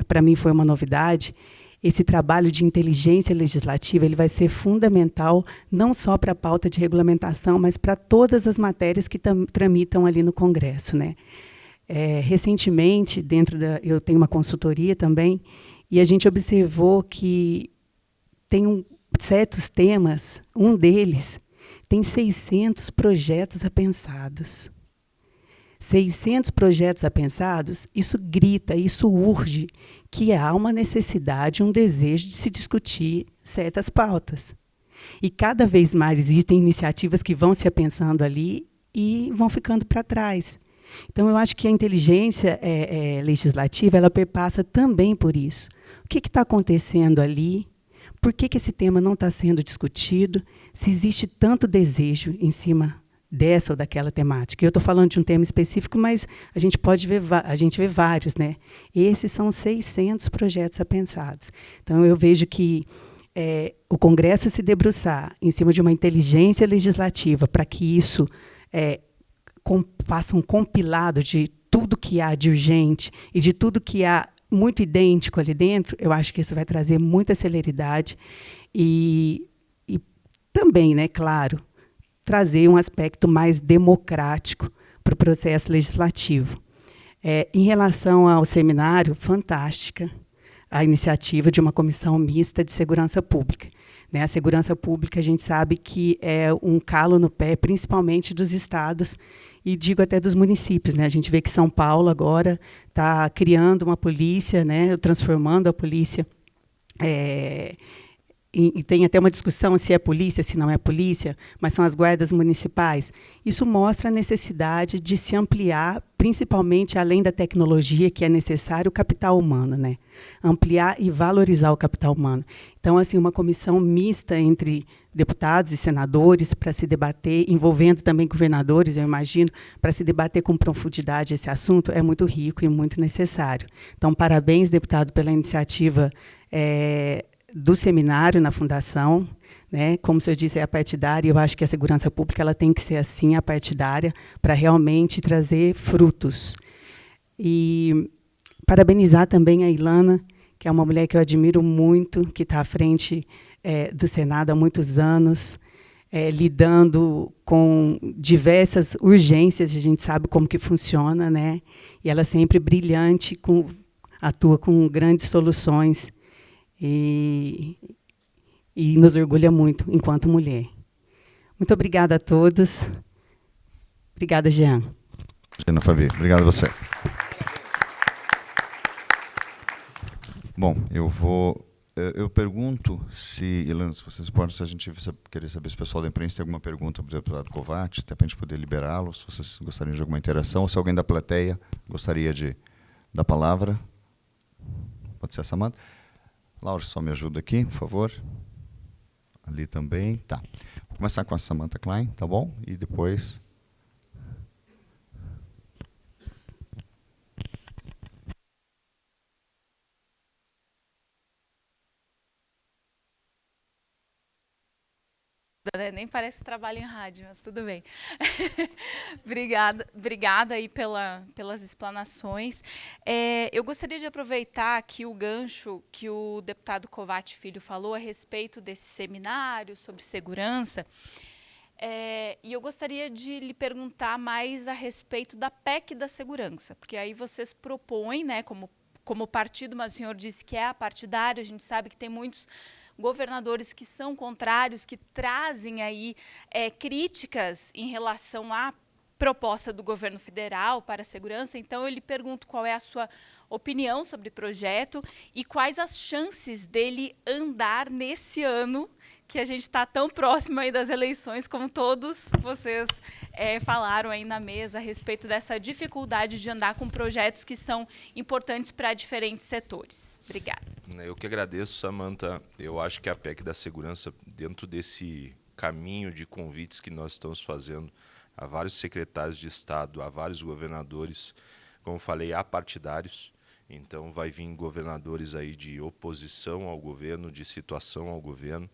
para mim foi uma novidade, esse trabalho de inteligência legislativa ele vai ser fundamental não só para a pauta de regulamentação, mas para todas as matérias que tramitam ali no Congresso, né? Recentemente, eu tenho uma consultoria também, e a gente observou que tem certos temas, um deles tem 600 projetos apensados. 600 projetos apensados, isso grita, isso urge que há uma necessidade, um desejo de se discutir certas pautas. E cada vez mais existem iniciativas que vão se apensando ali e vão ficando para trás. Então, eu acho que a inteligência legislativa ela perpassa também por isso. O que está acontecendo ali? Por que esse tema não está sendo discutido? Se existe tanto desejo em cima dessa ou daquela temática. Eu estou falando de um tema específico, mas a gente vê vários, né? Esses são 600 projetos apensados. Então, eu vejo que o Congresso se debruçar em cima de uma inteligência legislativa para que isso faça um compilado de tudo que há de urgente e de tudo que há muito idêntico ali dentro, eu acho que isso vai trazer muita celeridade e também, né, claro, trazer um aspecto mais democrático para o processo legislativo. Em relação ao seminário, fantástica a iniciativa de uma comissão mista de segurança pública. A segurança pública, a gente sabe que é um calo no pé, principalmente dos estados, e digo até dos municípios. A gente vê que São Paulo agora está criando uma polícia, transformando a polícia. E tem até uma discussão se é polícia, se não é polícia, mas são as guardas municipais. Isso mostra a necessidade de se ampliar, principalmente além da tecnologia, que é necessário o capital humano, né? Ampliar e valorizar o capital humano. Então, assim, uma comissão mista entre deputados e senadores para se debater, envolvendo também governadores, eu imagino, para se debater com profundidade esse assunto, é muito rico e muito necessário. Então, parabéns, deputado, pela iniciativa do seminário na Fundação, né? Como o senhor disse, é apartidária, e eu acho que a segurança pública ela tem que ser assim, apartidária, para realmente trazer frutos. E parabenizar também a Ilana, que é uma mulher que eu admiro muito, que está à frente do Senado há muitos anos, lidando com diversas urgências, a gente sabe como que funciona, né? E ela sempre brilhante, atua com grandes soluções, e nos orgulha muito enquanto mulher. Muito obrigada a todos. Obrigada, Jean. Imagina, Fabi. Obrigado a você. Bom, eu pergunto se, Ilana, se vocês podem, se a gente querer saber se o pessoal da imprensa tem alguma pergunta para o deputado Kovács, até para a gente poder liberá-lo, se vocês gostariam de alguma interação, ou se alguém da plateia gostaria da palavra. Pode ser a Samanta. Laura, só me ajuda aqui, por favor. Ali também. Tá. Vou começar com a Samantha Klein, tá bom? E depois... Né? Nem parece que trabalha em rádio, mas tudo bem. Obrigada aí pelas explanações. Eu gostaria de aproveitar aqui o gancho que o deputado Kovács Filho falou a respeito desse seminário sobre segurança. E eu gostaria de lhe perguntar mais a respeito da PEC da segurança, porque aí vocês propõem, né, como partido, mas o senhor disse que é apartidário, a gente sabe que tem muitos governadores que são contrários, que trazem aí críticas em relação à proposta do governo federal para a segurança. Então, eu lhe pergunto qual é a sua opinião sobre o projeto e quais as chances dele andar nesse ano, que a gente está tão próximo aí das eleições, como todos vocês falaram aí na mesa a respeito dessa dificuldade de andar com projetos que são importantes para diferentes setores. Obrigada. Eu que agradeço, Samantha. Eu acho que a PEC da segurança, dentro desse caminho de convites que nós estamos fazendo a vários secretários de Estado, a vários governadores, como falei, apartidários. Então, vai vir governadores aí de oposição ao governo, de situação ao governo.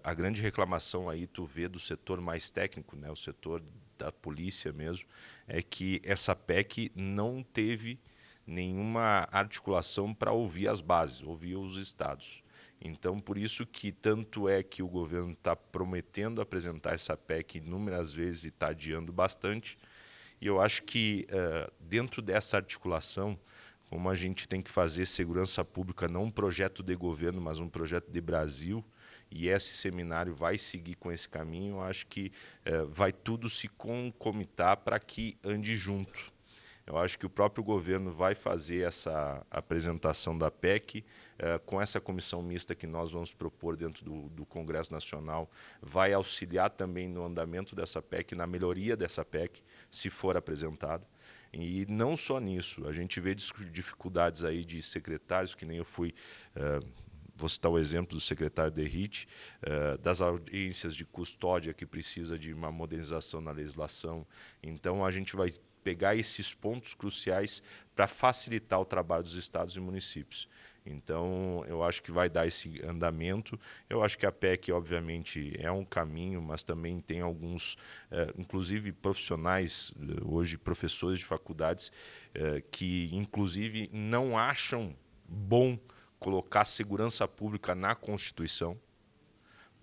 A grande reclamação aí, tu vê do setor mais técnico, né, o setor da polícia mesmo, é que essa PEC não teve nenhuma articulação para ouvir as bases, ouvir os estados. Então, por isso que tanto é que o governo está prometendo apresentar essa PEC inúmeras vezes e está adiando bastante. E eu acho que dentro dessa articulação, como a gente tem que fazer segurança pública, não um projeto de governo, mas um projeto de Brasil, e esse seminário vai seguir com esse caminho, eu acho que vai tudo se concomitar para que ande junto. Eu acho que o próprio governo vai fazer essa apresentação da PEC, com essa comissão mista que nós vamos propor dentro do Congresso Nacional, vai auxiliar também no andamento dessa PEC, na melhoria dessa PEC, se for apresentada. E não só nisso, a gente vê dificuldades aí de secretários, que nem eu fui... Vou citar o exemplo do secretário Derrite, das audiências de custódia que precisa de uma modernização na legislação. Então, a gente vai pegar esses pontos cruciais para facilitar o trabalho dos estados e municípios. Então, eu acho que vai dar esse andamento. Eu acho que a PEC, obviamente, é um caminho, mas também tem alguns, inclusive profissionais, hoje professores de faculdades, que, inclusive, não acham bom colocar segurança pública na Constituição,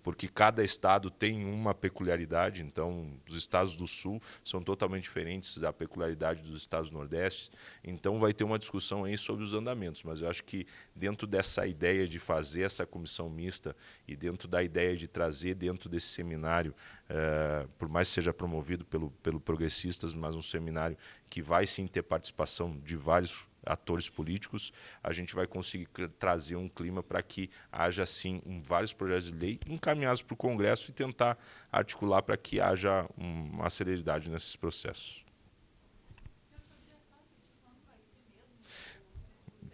porque cada estado tem uma peculiaridade. Então, os estados do Sul são totalmente diferentes da peculiaridade dos estados do Nordeste. Então, vai ter uma discussão aí sobre os andamentos, mas eu acho que dentro dessa ideia de fazer essa comissão mista e dentro da ideia de trazer dentro desse seminário, por mais que seja promovido pelo Progressistas, mas um seminário que vai sim ter participação de vários atores políticos, a gente vai conseguir trazer um clima para que haja, sim, vários projetos de lei encaminhados para o Congresso e tentar articular para que haja uma celeridade nesses processos.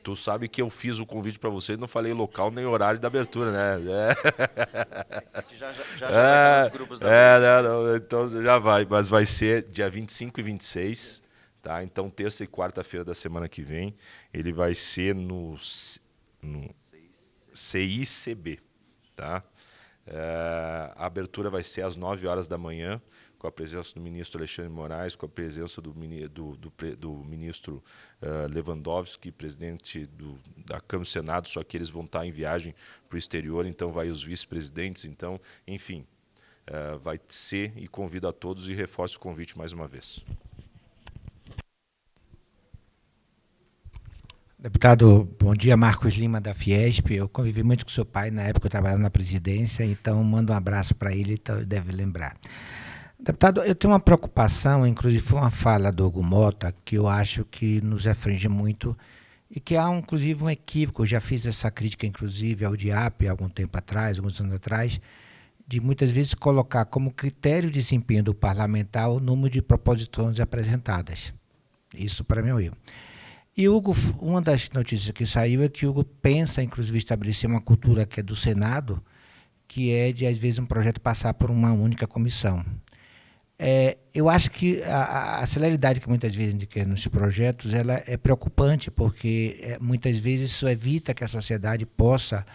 Tu sabe que eu fiz o convite para você e não falei local nem horário da abertura, né? Já vai nos grupos da não, então já vai, mas vai ser dia 25 e 26, tá? Então, terça e quarta-feira da semana que vem, ele vai ser no CICB, tá? A abertura vai ser às 9 horas da manhã, com a presença do ministro Alexandre Moraes, com a presença do ministro Lewandowski, presidente da Câmara e Senado, só que eles vão estar em viagem para o exterior, então vai os vice-presidentes, então, enfim, vai ser, e convido a todos e reforço o convite mais uma vez. Deputado, bom dia, Marcos Lima, da Fiesp. Eu convivi muito com seu pai na época que eu trabalhava na presidência, então mando um abraço para ele, então deve lembrar. Deputado, eu tenho uma preocupação, inclusive foi uma fala do Hugo Mota, que eu acho que nos aflige muito e que há, inclusive, um equívoco. Eu já fiz essa crítica, inclusive, ao DIAP há algum tempo atrás, alguns anos atrás, de muitas vezes colocar como critério de desempenho do parlamentar o número de proposições apresentadas. Isso, para mim, é um erro. E Hugo, uma das notícias que saiu é que Hugo pensa, inclusive, estabelecer uma cultura que é do Senado, que é de, às vezes, um projeto passar por uma única comissão. Eu acho que a celeridade que muitas vezes indica nos projetos ela é preocupante, porque muitas vezes isso evita que a sociedade possa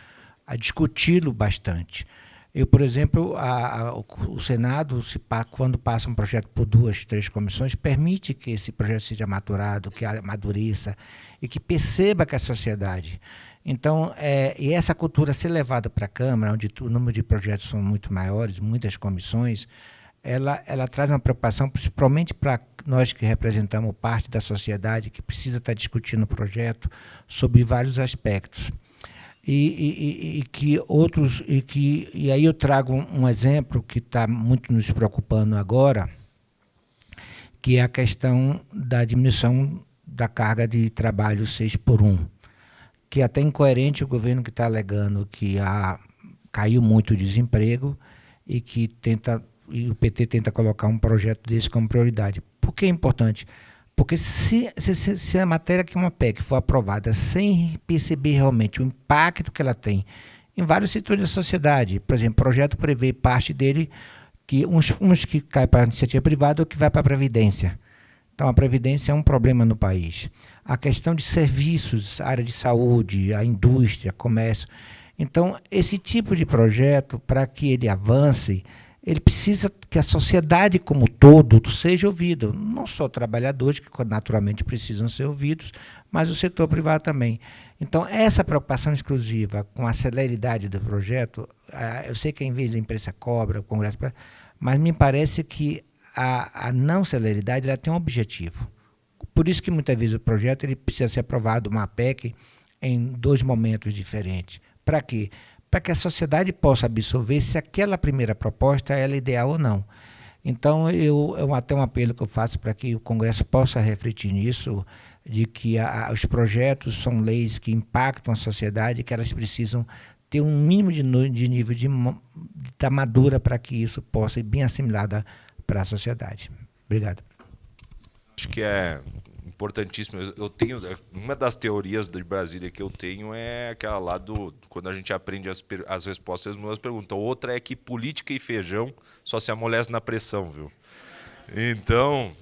discuti-lo bastante. Eu, por exemplo, o Senado, quando passa um projeto por 2, 3 comissões, permite que esse projeto seja maturado, que amadureça e que perceba que a sociedade. Então, e essa cultura ser levada para a Câmara, onde o número de projetos são muito maiores, muitas comissões, ela traz uma preocupação, principalmente para nós que representamos parte da sociedade, que precisa estar discutindo o projeto sobre vários aspectos. E aí eu trago um exemplo que está muito nos preocupando agora, que é a questão da diminuição da carga de trabalho 6x1, que é até incoerente o governo que está alegando que caiu muito o desemprego e o PT tenta colocar um projeto desse como prioridade. Por que é importante? Porque se a matéria que é uma PEC for aprovada sem perceber realmente o impacto que ela tem em vários setores da sociedade, por exemplo, o projeto prevê parte dele que uns que cai para a iniciativa privada ou que vai para a Previdência. Então, a Previdência é um problema no país. A questão de serviços, a área de saúde, a indústria, comércio. Então, esse tipo de projeto, para que ele avance, ele precisa que a sociedade como todo seja ouvida, não só trabalhadores, que naturalmente precisam ser ouvidos, mas o setor privado também. Então, essa preocupação exclusiva com a celeridade do projeto, eu sei que, em vez da imprensa cobra, o Congresso, mas me parece que a não celeridade ela tem um objetivo. Por isso que, muitas vezes, o projeto ele precisa ser aprovado, uma PEC, em 2 momentos diferentes. Para quê? Para que a sociedade possa absorver se aquela primeira proposta é ideal ou não. Então, até um apelo que eu faço para que o Congresso possa refletir nisso, de que os projetos são leis que impactam a sociedade, que elas precisam ter um mínimo de nível de madura para que isso possa ir bem assimilado para a sociedade. Obrigado. Acho que é importantíssimo. Eu tenho uma das teorias de Brasília que eu tenho é aquela lá do quando a gente aprende as respostas às perguntas. Outra é que política e feijão só se amolece na pressão, viu? Então,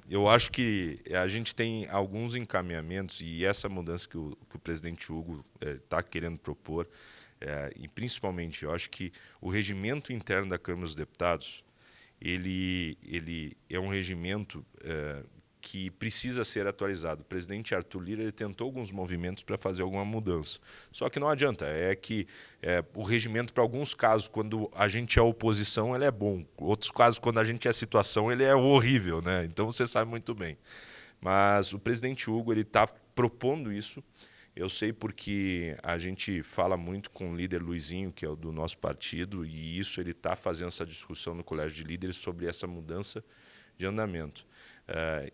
eu acho que a gente tem alguns encaminhamentos e essa mudança que o presidente Hugo está querendo propor, e principalmente eu acho que o regimento interno da Câmara dos Deputados ele é um regimento que precisa ser atualizado. O presidente Arthur Lira ele tentou alguns movimentos para fazer alguma mudança. Só que não adianta, o regimento, para alguns casos, quando a gente é oposição, ele é bom. Outros casos, quando a gente é situação, ele é horrível, né? Então você sabe muito bem. Mas o presidente Hugo está propondo isso. Eu sei porque a gente fala muito com o líder Luizinho, que é o do nosso partido, e isso ele está fazendo essa discussão no Colégio de Líderes sobre essa mudança de andamento.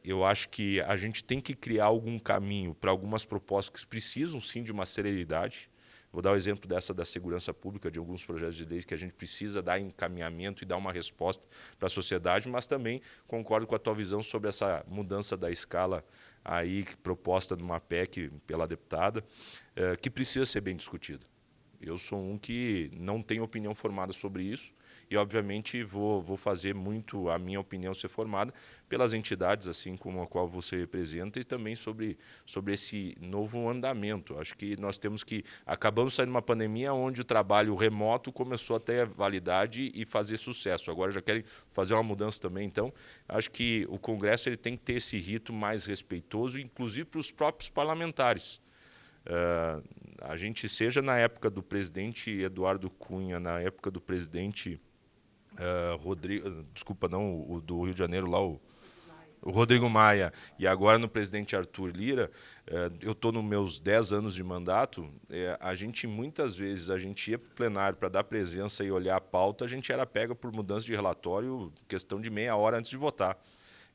Eu acho que a gente tem que criar algum caminho para algumas propostas que precisam, sim, de uma celeridade. Vou dar o exemplo dessa da segurança pública, de alguns projetos de lei que a gente precisa dar encaminhamento e dar uma resposta para a sociedade, mas também concordo com a tua visão sobre essa mudança da escala aí proposta numa PEC pela deputada, que precisa ser bem discutida. Eu sou um que não tenho opinião formada sobre isso e, obviamente, vou fazer muito a minha opinião ser formada pelas entidades, assim como a qual você representa, e também sobre esse novo andamento. Acho que nós temos que... Acabamos saindo de uma pandemia onde o trabalho remoto começou a ter validade e fazer sucesso. Agora já querem fazer uma mudança também. Então, acho que o Congresso ele tem que ter esse rito mais respeitoso, inclusive para os próprios parlamentares. A gente, seja na época do presidente Eduardo Cunha, na época do presidente Rodrigo, desculpa, não, o do Rio de Janeiro, lá o Rodrigo Maia e agora no presidente Arthur Lira, eu estou nos meus 10 anos de mandato, a gente muitas vezes a gente ia para o plenário para dar presença e olhar a pauta, a gente era pega por mudança de relatório, questão de meia hora antes de votar.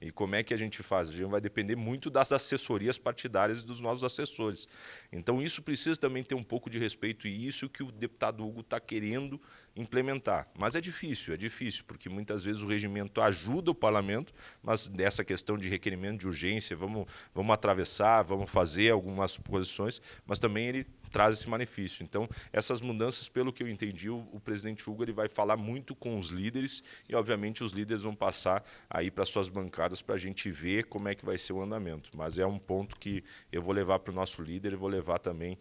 E como é que a gente faz? A gente vai depender muito das assessorias partidárias e dos nossos assessores. Então, isso precisa também ter um pouco de respeito, e isso que o deputado Hugo está querendo implementar. Mas é difícil, porque muitas vezes o regimento ajuda o parlamento, mas dessa questão de requerimento de urgência, vamos atravessar, vamos fazer algumas posições, mas também ele traz esse malefício. Então, essas mudanças, pelo que eu entendi, o presidente Hugo ele vai falar muito com os líderes e, obviamente, os líderes vão passar aí para suas bancadas para a gente ver como é que vai ser o andamento. Mas é um ponto que eu vou levar para o nosso líder e vou levar também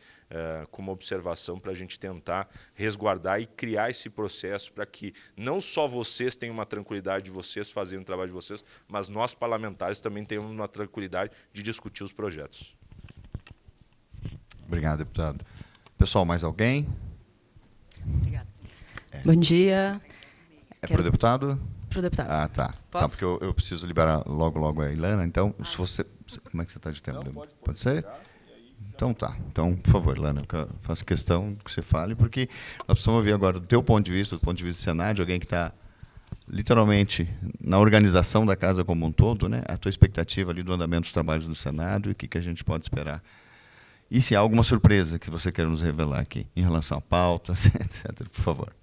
como observação para a gente tentar resguardar e criar esse processo para que não só vocês tenham uma tranquilidade de vocês fazendo o trabalho de vocês, mas nós, parlamentares, também tenhamos uma tranquilidade de discutir os projetos. Obrigado, deputado. Pessoal, mais alguém? Obrigada. Bom dia. É para o deputado? Para o deputado. Ah, tá. Posso? Tá, porque eu preciso liberar logo a Ilana. Então, se você... Como é que você está de tempo? Não, pode ser? Então tá. Então, por favor, Ilana, eu faço questão que você fale, porque nós precisamos ouvir agora do teu ponto de vista, do ponto de vista do Senado, de alguém que está literalmente na organização da casa como um todo, né? A tua expectativa ali do andamento dos trabalhos do Senado e o que a gente pode esperar. E se há alguma surpresa que você queira nos revelar aqui, em relação a pautas, etc., por favor.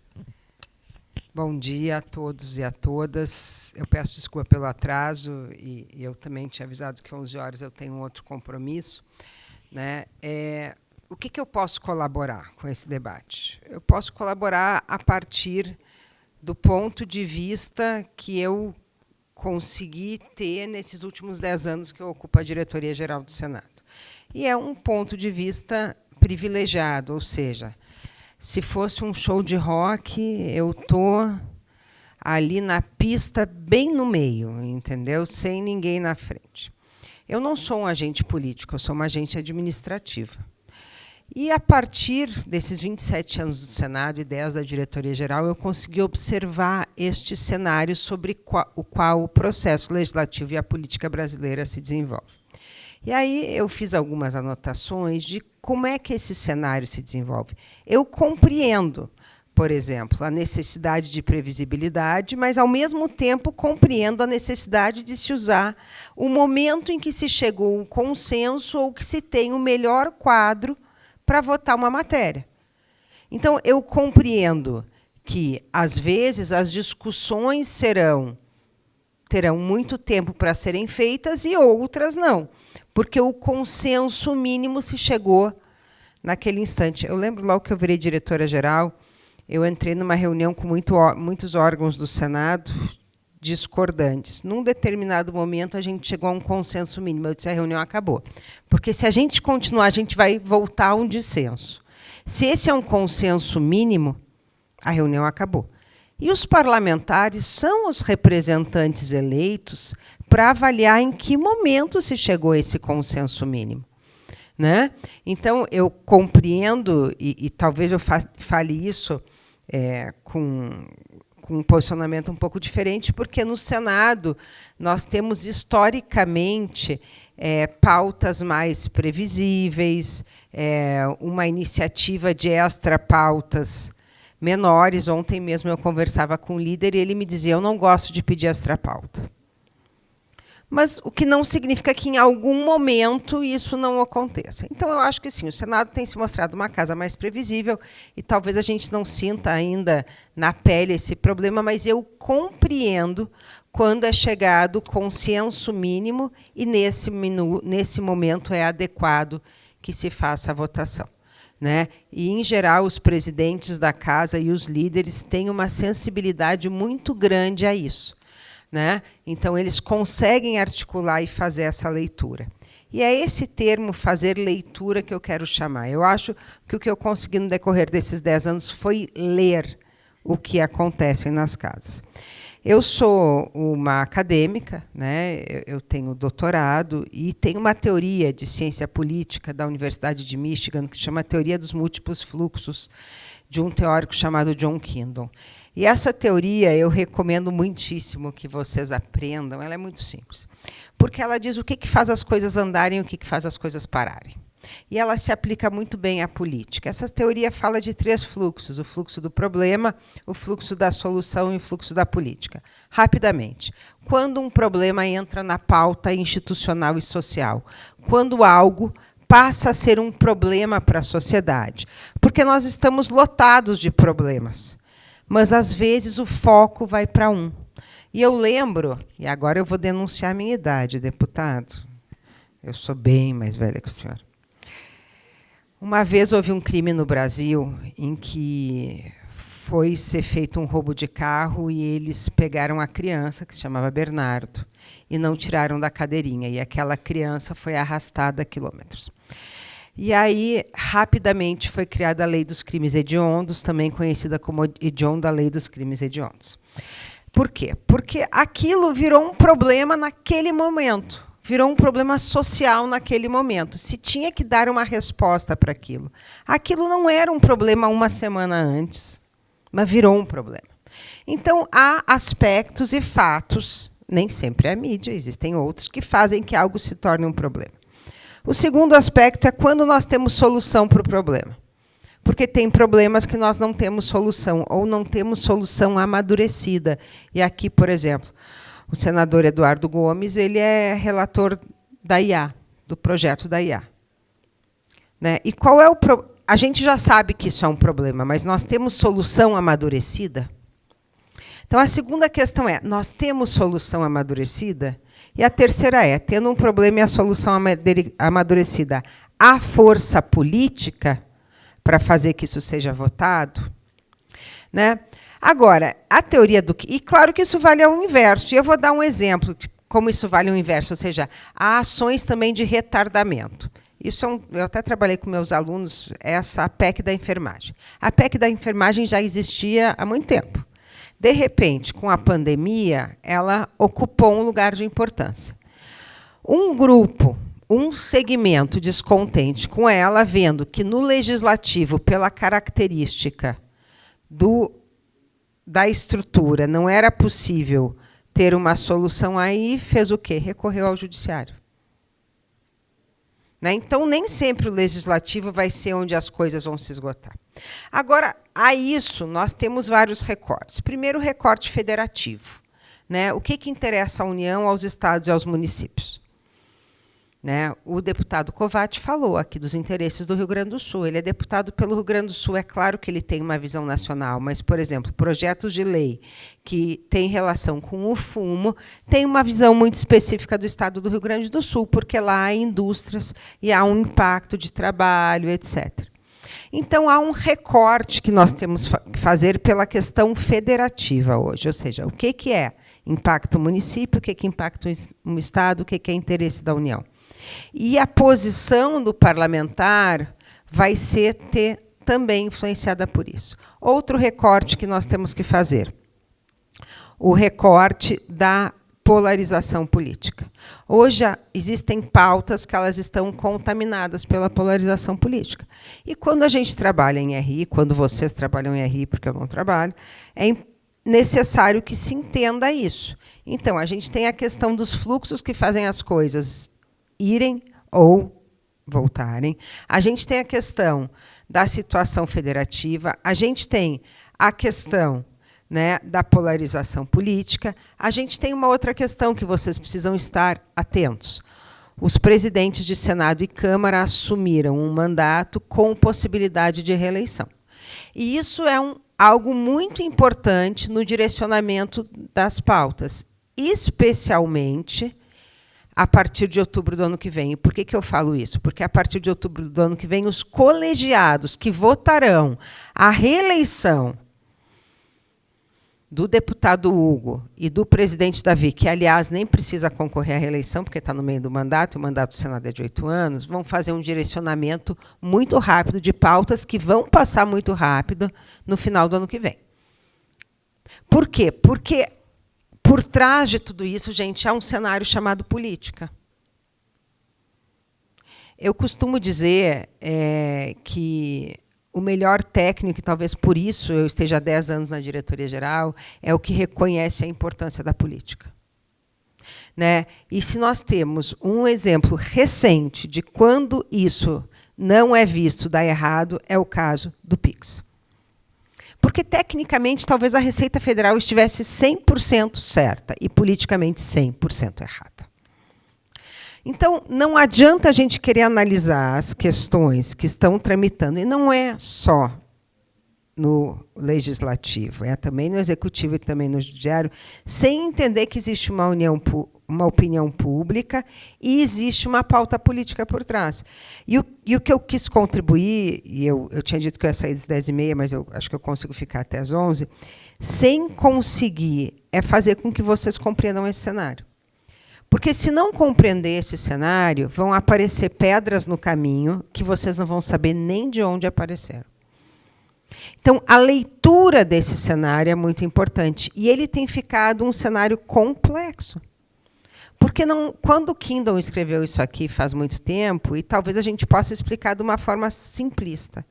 Bom dia a todos e a todas. Eu peço desculpa pelo atraso, e eu também tinha avisado que 11 horas eu tenho um outro compromisso, né? O que eu posso colaborar com esse debate? Eu posso colaborar a partir do ponto de vista que eu consegui ter nesses últimos 10 anos que eu ocupo a diretoria-geral do Senado. E é um ponto de vista privilegiado, ou seja, se fosse um show de rock, eu estou ali na pista, bem no meio, entendeu? Sem ninguém na frente. Eu não sou um agente político, eu sou uma agente administrativa. E, a partir desses 27 anos do Senado e 10 da diretoria-geral, eu consegui observar este cenário sobre o qual o processo legislativo e a política brasileira se desenvolvem. E aí eu fiz algumas anotações de como é que esse cenário se desenvolve. Eu compreendo, por exemplo, a necessidade de previsibilidade, mas, ao mesmo tempo, compreendo a necessidade de se usar o momento em que se chegou a um consenso ou que se tem o melhor quadro para votar uma matéria. Então, eu compreendo que, às vezes, as discussões terão muito tempo para serem feitas e outras não, porque o consenso mínimo se chegou naquele instante. Eu lembro, logo que eu virei diretora-geral, eu entrei numa reunião com muitos órgãos do Senado discordantes. Num determinado momento, a gente chegou a um consenso mínimo. Eu disse, a reunião acabou. Porque, se a gente continuar, a gente vai voltar a um dissenso. Se esse é um consenso mínimo, a reunião acabou. E os parlamentares são os representantes eleitos para avaliar em que momento se chegou a esse consenso mínimo, né? Então, eu compreendo, e talvez eu fale isso com um posicionamento um pouco diferente, porque no Senado nós temos, historicamente, pautas mais previsíveis, uma iniciativa de extra-pautas menores. Ontem mesmo eu conversava com o líder e ele me dizia, eu não gosto de pedir extra-pauta. Mas o que não significa que, em algum momento, isso não aconteça. Então, eu acho que sim, o Senado tem se mostrado uma casa mais previsível e talvez a gente não sinta ainda na pele esse problema, mas eu compreendo quando é chegado o consenso mínimo e, nesse momento, é adequado que se faça a votação, né? E, em geral, os presidentes da casa e os líderes têm uma sensibilidade muito grande a isso, né? Então, eles conseguem articular e fazer essa leitura. E é esse termo, fazer leitura, que eu quero chamar. Eu acho que o que eu consegui no decorrer desses 10 anos foi ler o que acontece nas casas. Eu sou uma acadêmica, né? Eu tenho doutorado e tenho uma teoria de ciência política da Universidade de Michigan, que se chama Teoria dos Múltiplos Fluxos, de um teórico chamado John Kindle. E essa teoria eu recomendo muitíssimo que vocês aprendam. Ela é muito simples, porque ela diz o que faz as coisas andarem e o que faz as coisas pararem. E ela se aplica muito bem à política. Essa teoria fala de 3 fluxos: o fluxo do problema, o fluxo da solução e o fluxo da política. Rapidamente, quando um problema entra na pauta institucional e social, quando algo passa a ser um problema para a sociedade, porque nós estamos lotados de problemas, mas às vezes o foco vai para um. E eu lembro, e agora eu vou denunciar a minha idade, deputado, eu sou bem mais velha que o senhor. Uma vez houve um crime no Brasil em que foi ser feito um roubo de carro e eles pegaram a criança, que se chamava Bernardo, e não tiraram da cadeirinha. E aquela criança foi arrastada quilômetros. E aí, rapidamente, foi criada a Lei dos Crimes Hediondos, também conhecida como hedionda Lei dos Crimes Hediondos. Por quê? Porque aquilo virou um problema naquele momento. Virou um problema social naquele momento. Se tinha que dar uma resposta para aquilo. Aquilo não era um problema uma semana antes, mas virou um problema. Então, há aspectos e fatos, nem sempre é a mídia, existem outros, que fazem que algo se torne um problema. O segundo aspecto é quando nós temos solução para o problema. Porque tem problemas que nós não temos solução, ou não temos solução amadurecida. E aqui, por exemplo, o senador Eduardo Gomes, ele é relator da IA, do projeto da IA. Né? E qual é o a gente já sabe que isso é um problema, mas nós temos solução amadurecida? Então, a segunda questão é, nós temos solução amadurecida? E a terceira é, tendo um problema e a solução amadurecida, há força política para fazer que isso seja votado? Né? Agora, a teoria do que... E claro que isso vale ao inverso. E eu vou dar um exemplo de como isso vale ao inverso, ou seja, há ações também de retardamento. Isso eu até trabalhei com meus alunos, essa PEC da enfermagem. A PEC da enfermagem já existia há muito tempo. De repente, com a pandemia, ela ocupou um lugar de importância. Um grupo, um segmento descontente com ela, vendo que no legislativo, pela característica da estrutura, não era possível ter uma solução aí, fez o quê? Recorreu ao judiciário. Né? Então, nem sempre o legislativo vai ser onde as coisas vão se esgotar. Agora, a isso, nós temos vários recortes. Primeiro, o recorte federativo. Né? O que interessa à União, aos estados e aos municípios? Né? O deputado Covatti falou aqui dos interesses do Rio Grande do Sul. Ele é deputado pelo Rio Grande do Sul. É claro que ele tem uma visão nacional, mas, por exemplo, projetos de lei que têm relação com o fumo têm uma visão muito específica do estado do Rio Grande do Sul, porque lá há indústrias e há um impacto de trabalho, etc. Então, há um recorte que nós temos que fazer pela questão federativa hoje, ou seja, o que é impacto município, o que impacta o estado, o que é interesse da União. E a posição do parlamentar vai ser também influenciada por isso. Outro recorte que nós temos que fazer, o recorte da polarização política. Hoje existem pautas que elas estão contaminadas pela polarização política. E quando a gente trabalha em RI, quando vocês trabalham em RI, porque eu não trabalho, é necessário que se entenda isso. Então, a gente tem a questão dos fluxos que fazem as coisas irem ou voltarem. A gente tem a questão da situação federativa, a gente tem a questão, né, da polarização política, a gente tem uma outra questão que vocês precisam estar atentos. Os presidentes de Senado e Câmara assumiram um mandato com possibilidade de reeleição. E isso é algo muito importante no direcionamento das pautas, especialmente a partir de outubro do ano que vem. E por que eu falo isso? Porque, a partir de outubro do ano que vem, os colegiados que votarão a reeleição do deputado Hugo e do presidente Davi, que, aliás, nem precisa concorrer à reeleição, porque está no meio do mandato, o mandato do Senado é de 8 anos, vão fazer um direcionamento muito rápido de pautas que vão passar muito rápido no final do ano que vem. Por quê? Porque por trás de tudo isso, gente, há um cenário chamado política. Eu costumo dizer que o melhor técnico, e talvez por isso eu esteja há 10 anos na diretoria-geral, é o que reconhece a importância da política. Né? E se nós temos um exemplo recente de quando isso não é visto dar errado, é o caso do PIX. Porque, tecnicamente, talvez a Receita Federal estivesse 100% certa e, politicamente, 100% errada. Então, não adianta a gente querer analisar as questões que estão tramitando, e não é só no legislativo, é também no executivo e também no judiciário, sem entender que existe uma opinião pública e existe uma pauta política por trás. E o que eu quis contribuir, e eu tinha dito que eu ia sair às 10h30, mas eu acho que eu consigo ficar até às 11h, sem conseguir é fazer com que vocês compreendam esse cenário. Porque, se não compreender esse cenário, vão aparecer pedras no caminho que vocês não vão saber nem de onde apareceram. Então, a leitura desse cenário é muito importante. E ele tem ficado um cenário complexo. Porque quando o Kindle escreveu isso aqui faz muito tempo, e talvez a gente possa explicar de uma forma simplista,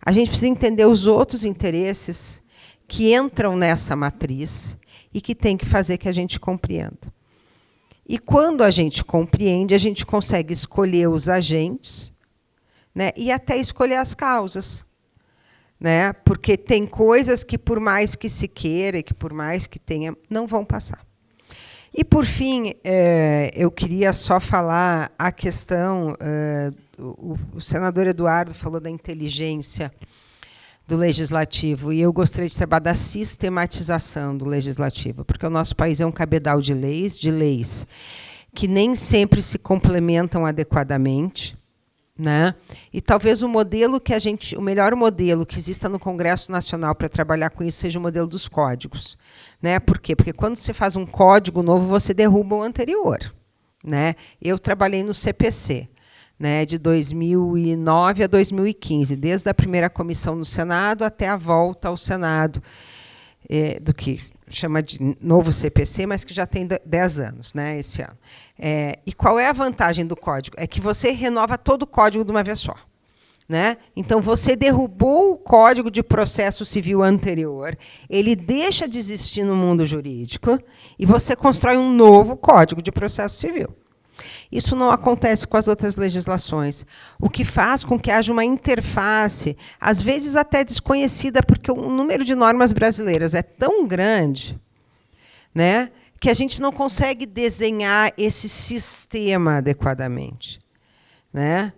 a gente precisa entender os outros interesses que entram nessa matriz e que tem que fazer que a gente compreenda. E, quando a gente compreende, a gente consegue escolher os agentes, né, e até escolher as causas. Né, porque tem coisas que, por mais que se queira, e que por mais que tenha, não vão passar. E, por fim, eu queria só falar a questão... o senador Eduardo falou da inteligência do legislativo, e eu gostaria de trabalhar da sistematização do legislativo, porque o nosso país é um cabedal de leis que nem sempre se complementam adequadamente, né? E talvez o melhor modelo que exista no Congresso Nacional para trabalhar com isso seja o modelo dos códigos, né? Por quê? Porque, quando você faz um código novo, você derruba o anterior, né? Eu trabalhei no CPC, né, de 2009 a 2015, desde a primeira comissão no Senado até a volta ao Senado, do que chama de novo CPC, mas que já tem 10 anos, né, esse ano. E qual é a vantagem do código? É que você renova todo o código de uma vez só. Né? Então, você derrubou o Código de Processo Civil anterior, ele deixa de existir no mundo jurídico, e você constrói um novo Código de Processo Civil. Isso não acontece com as outras legislações, o que faz com que haja uma interface, às vezes até desconhecida, porque o número de normas brasileiras é tão grande, né, que a gente não consegue desenhar esse sistema adequadamente. Né?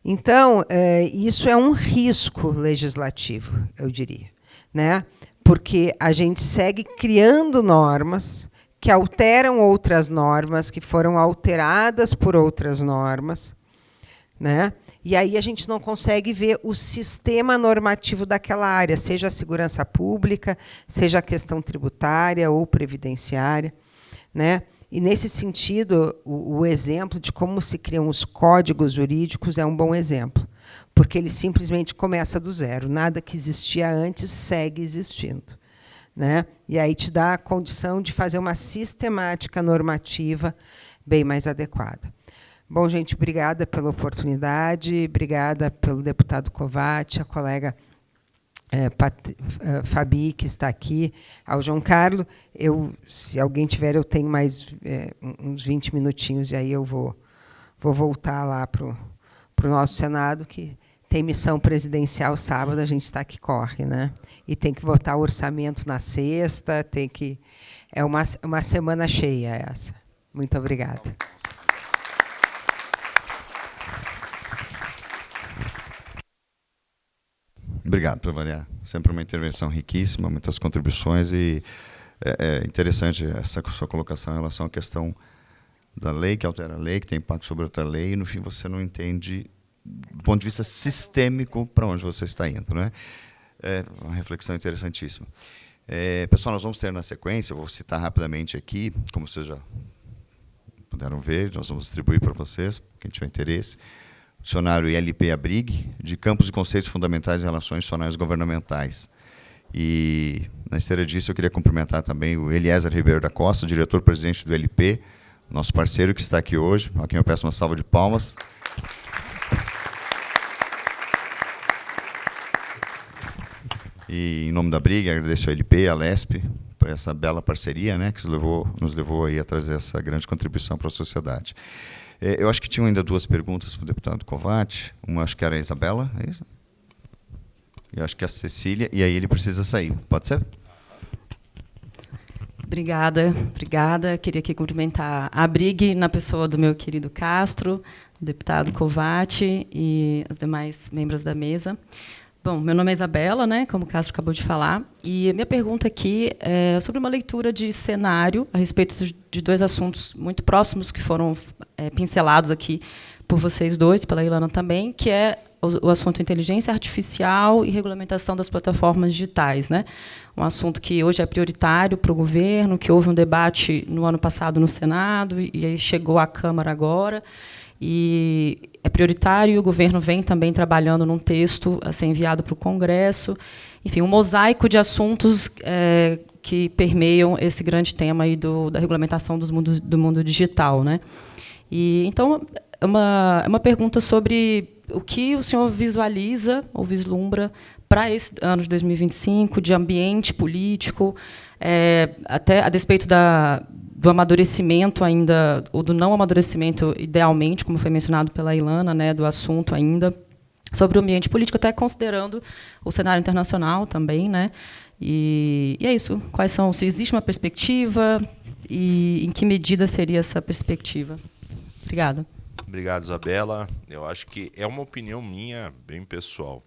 Então, isso é um risco legislativo, eu diria. Né? Porque a gente segue criando normas que alteram outras normas, que foram alteradas por outras normas, né? E aí a gente não consegue ver o sistema normativo daquela área, seja a segurança pública, seja a questão tributária ou previdenciária, né? E, nesse sentido, o exemplo de como se criam os códigos jurídicos é um bom exemplo, porque ele simplesmente começa do zero. Nada que existia antes segue existindo. Né? E aí te dá a condição de fazer uma sistemática normativa bem mais adequada. Bom, gente, obrigada pela oportunidade, obrigada pelo deputado Covatti, a colega Fabi, que está aqui, ao João Carlos. Se alguém tiver, eu tenho mais uns 20 minutinhos, e aí eu vou voltar lá para o nosso Senado, que tem missão presidencial sábado, a gente está que corre, né? E tem que votar o orçamento na sexta, é uma semana cheia essa. Muito obrigada. Obrigado, por variar. Sempre uma intervenção riquíssima, muitas contribuições, e é interessante essa sua colocação em relação à questão da lei, que altera a lei, que tem impacto sobre outra lei, e, no fim, você não entende, do ponto de vista sistêmico, para onde você está indo. Né? É uma reflexão interessantíssima. Pessoal, nós vamos ter na sequência, eu vou citar rapidamente aqui, como vocês já puderam ver, nós vamos distribuir para vocês, quem tiver interesse, o dicionário ILP-ABRIG, de Campos e Conceitos Fundamentais em Relações Institucionais Governamentais. E, na esteira disso, eu queria cumprimentar também o Eliezer Ribeiro da Costa, diretor-presidente do ILP, nosso parceiro que está aqui hoje, a quem eu peço uma salva de palmas. E, em nome da Brig, agradeço a LP, a LESP, por essa bela parceria, né, que nos levou aí a trazer essa grande contribuição para a sociedade. Eu acho que tinham ainda 2 perguntas para o deputado Covatti. Uma acho que era a Isabela, é isso? E acho que a Cecília, e aí ele precisa sair. Pode ser? Obrigada. Queria aqui cumprimentar a Brig na pessoa do meu querido Castro, do deputado Covatti e os demais membros da mesa. Bom, meu nome é Isabela, né, como o Castro acabou de falar, e a minha pergunta aqui é sobre uma leitura de cenário a respeito de 2 assuntos muito próximos que foram pincelados aqui por vocês dois, pela Ilana também, que é o assunto inteligência artificial e regulamentação das plataformas digitais, né? Um assunto que hoje é prioritário para o governo, que houve um debate no ano passado no Senado e aí chegou à Câmara agora. E é prioritário, e o governo vem também trabalhando num texto a ser enviado para o Congresso. Enfim, um mosaico de assuntos que permeiam esse grande tema aí da regulamentação do mundo digital, né? E, então, é uma pergunta sobre o que o senhor visualiza ou vislumbra para esse ano de 2025, de ambiente político, até a despeito do amadurecimento ainda, ou do não amadurecimento, idealmente, como foi mencionado pela Ilana, né, do assunto ainda, sobre o ambiente político, até considerando o cenário internacional também, né? E é isso. Quais são, se existe uma perspectiva e em que medida seria essa perspectiva? Obrigada. Obrigado, Isabela. Eu acho que é uma opinião minha, bem pessoal,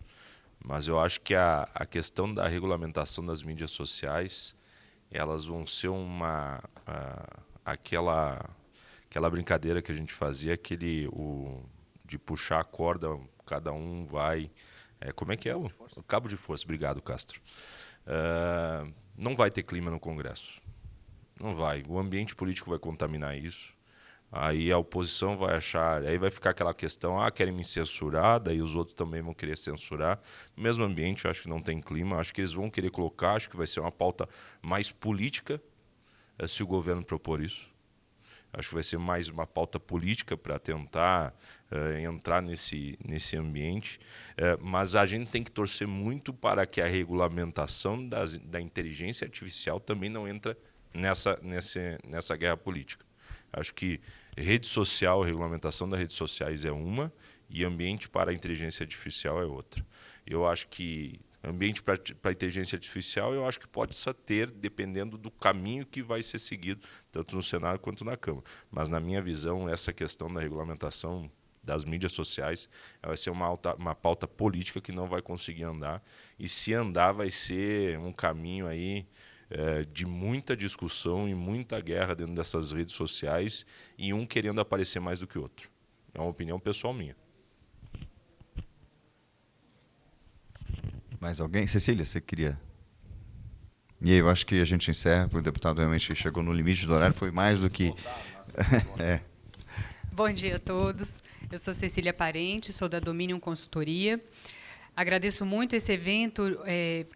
mas eu acho que a questão da regulamentação das mídias sociais, elas vão ser aquela brincadeira que a gente fazia, de puxar a corda, cada um vai... como é que é? O cabo de força. Obrigado, Castro. Não vai ter clima no Congresso. Não vai. O ambiente político vai contaminar isso. Aí a oposição vai achar... Aí vai ficar aquela questão, querem me censurar, daí os outros também vão querer censurar. No mesmo ambiente, eu acho que não tem clima. Acho que eles vão querer colocar, acho que vai ser uma pauta mais política, se o governo propor isso. Acho que vai ser mais uma pauta política para tentar entrar nesse ambiente. Mas a gente tem que torcer muito para que a regulamentação da inteligência artificial também não entre nessa guerra política. Acho que rede social, a regulamentação das redes sociais é uma, e ambiente para a inteligência artificial é outra. Eu acho que ambiente para a inteligência artificial, eu acho que pode só ter, dependendo do caminho que vai ser seguido, tanto no Senado quanto na Câmara. Mas, na minha visão, essa questão da regulamentação das mídias sociais vai ser uma pauta política que não vai conseguir andar. E, se andar, vai ser um caminho aí de muita discussão e muita guerra dentro dessas redes sociais, e um querendo aparecer mais do que o outro. É uma opinião pessoal minha. Mais alguém? Cecília, você queria... E aí, eu acho que a gente encerra, porque o deputado realmente chegou no limite do horário, foi mais do que... Bom dia a todos. Eu sou Cecília Parente, sou da Dominion Consultoria. Agradeço muito esse evento,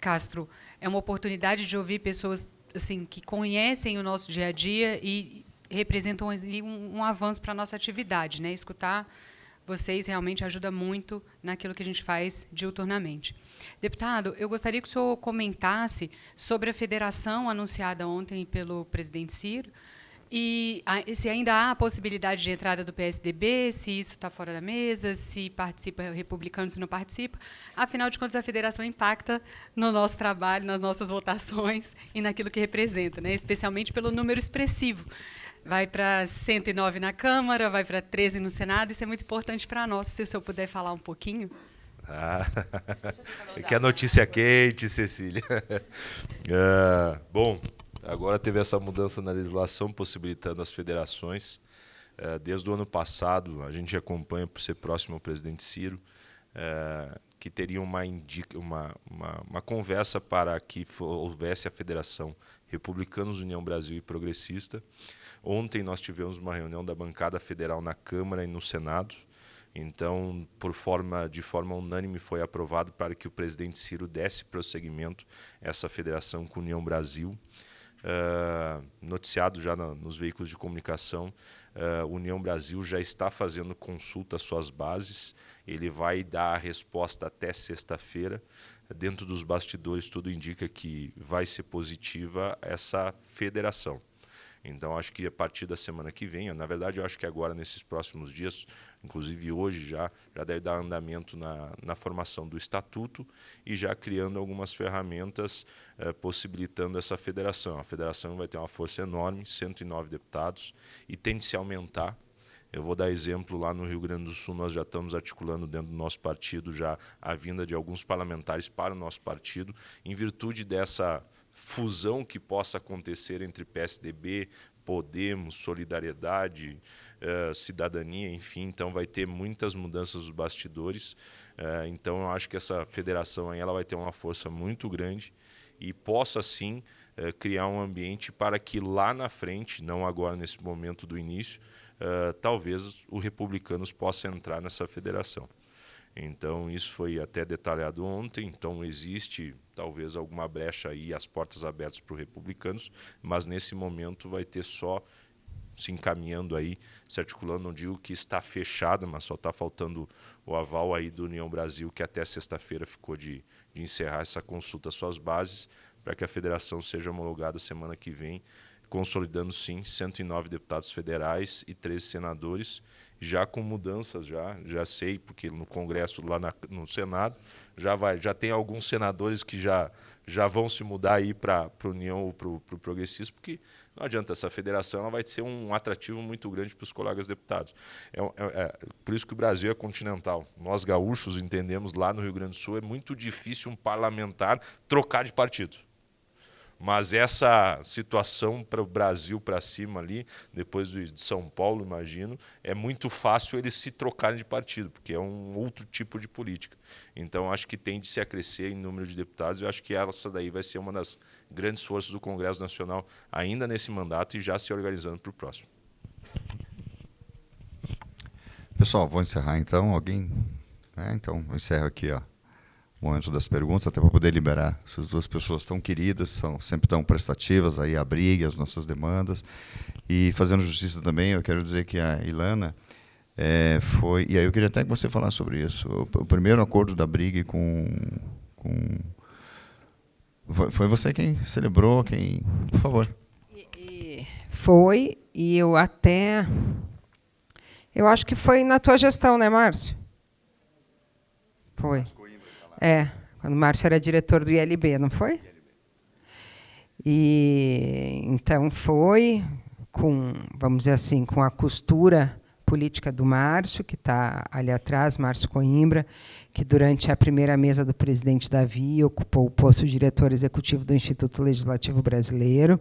Castro. É uma oportunidade de ouvir pessoas assim, que conhecem o nosso dia a dia e representam um avanço para a nossa atividade, né? Escutar vocês realmente ajuda muito naquilo que a gente faz diuturnamente. Deputado, eu gostaria que o senhor comentasse sobre a federação anunciada ontem pelo presidente Ciro, e se ainda há a possibilidade de entrada do PSDB, se isso está fora da mesa, se participa republicano, se não participa. Afinal de contas, a federação impacta no nosso trabalho, nas nossas votações e naquilo que representa, né? Especialmente pelo número expressivo. Vai para 109 na Câmara, vai para 13 no Senado, isso é muito importante para nós. Se o senhor puder falar um pouquinho. Que a notícia quente, Cecília. Bom, agora teve essa mudança na legislação, possibilitando as federações. Desde o ano passado, a gente acompanha, por ser próximo ao presidente Ciro, que teria uma conversa para que houvesse a federação Republicanos, União Brasil e Progressista. Ontem nós tivemos uma reunião da bancada federal na Câmara e no Senado. Então, de forma unânime, foi aprovado para que o presidente Ciro desse prosseguimento a essa federação com a União Brasil. noticiado já nos veículos de comunicação, União Brasil já está fazendo consulta às suas bases, ele vai dar a resposta até sexta-feira. Dentro dos bastidores, tudo indica que vai ser positiva essa federação. Então, acho que a partir da semana que vem, na verdade, eu acho que agora, nesses próximos dias, inclusive hoje já deve dar andamento na formação do estatuto e já criando algumas ferramentas possibilitando essa federação. A federação vai ter uma força enorme, 109 deputados, e tende a se aumentar. Eu vou dar exemplo, lá no Rio Grande do Sul nós já estamos articulando dentro do nosso partido já a vinda de alguns parlamentares para o nosso partido, em virtude dessa fusão que possa acontecer entre PSDB, Podemos, Solidariedade, Cidadania, enfim, então vai ter muitas mudanças nos bastidores. Então eu acho que essa federação aí, ela vai ter uma força muito grande e possa sim criar um ambiente para que lá na frente, não agora nesse momento do início, talvez o Republicanos possa entrar nessa federação. Então, isso foi até detalhado ontem, então existe talvez alguma brecha aí, as portas abertas para os Republicanos, mas nesse momento vai ter só se encaminhando aí, se articulando, não digo que está fechada, mas só está faltando o aval aí do União Brasil, que até sexta-feira ficou de encerrar essa consulta às suas bases, para que a federação seja homologada semana que vem, consolidando, sim, 109 deputados federais e 13 senadores, já com mudanças, já sei, porque no Congresso, lá no Senado, já tem alguns senadores que já vão se mudar aí para a União ou para o Progressismo, porque não adianta, essa federação ela vai ser um atrativo muito grande para os colegas deputados. Por isso que o Brasil é continental. Nós, gaúchos, entendemos, lá no Rio Grande do Sul, é muito difícil um parlamentar trocar de partido. Mas essa situação para o Brasil para cima ali, depois de São Paulo, imagino, é muito fácil eles se trocarem de partido, porque é um outro tipo de política. Então, acho que tende-se a crescer em número de deputados, e eu acho que essa daí vai ser uma das grandes forças do Congresso Nacional, ainda nesse mandato, e já se organizando para o próximo. Pessoal, vou encerrar então. Alguém? Então, eu encerro aqui, ó, o momento das perguntas, até para poder liberar. Essas duas pessoas tão queridas, sempre tão prestativas aí a briga, as nossas demandas. E fazendo justiça também, eu quero dizer que a Ilana foi... E aí eu queria até que você falasse sobre isso. O primeiro acordo da briga foi você quem celebrou, Por favor. Foi, e eu acho que foi na tua gestão, né, Márcio? Foi. Quando o Márcio era diretor do ILB, não foi? E então foi com, vamos dizer assim, com a costura política do Márcio, que está ali atrás, Márcio Coimbra, que durante a primeira mesa do presidente Davi ocupou o posto de diretor executivo do Instituto Legislativo Brasileiro,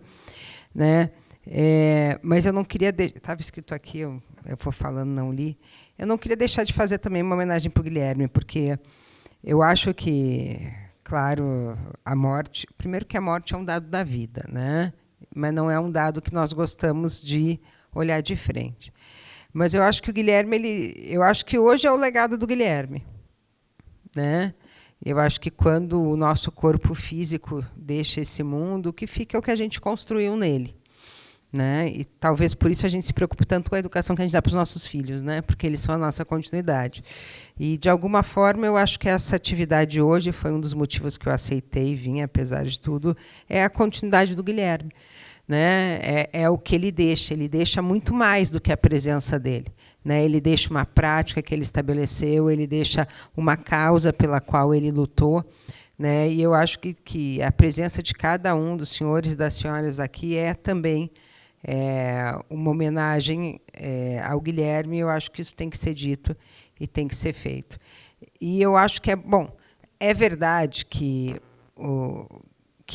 né? Mas eu não queria... Estava escrito aqui, eu vou falando, não li. Eu não queria deixar de fazer também uma homenagem para o Guilherme, porque eu acho que, claro, a morte... Primeiro que a morte é um dado da vida, né? Mas não é um dado que nós gostamos de olhar de frente. Mas eu acho que o Guilherme... eu acho que hoje é o legado do Guilherme, né? Eu acho que quando o nosso corpo físico deixa esse mundo, o que fica é o que a gente construiu nele, né? E talvez por isso a gente se preocupe tanto com a educação que a gente dá para os nossos filhos, né? Porque eles são a nossa continuidade. E, de alguma forma, eu acho que essa atividade hoje foi um dos motivos que eu aceitei vir, apesar de tudo, é a continuidade do Guilherme, né? É o que ele deixa muito mais do que a presença dele, né? Ele deixa uma prática que ele estabeleceu, ele deixa uma causa pela qual ele lutou, né? E eu acho que a presença de cada um dos senhores e das senhoras aqui é também uma homenagem ao Guilherme. Eu acho que isso tem que ser dito e tem que ser feito. E eu acho que é verdade que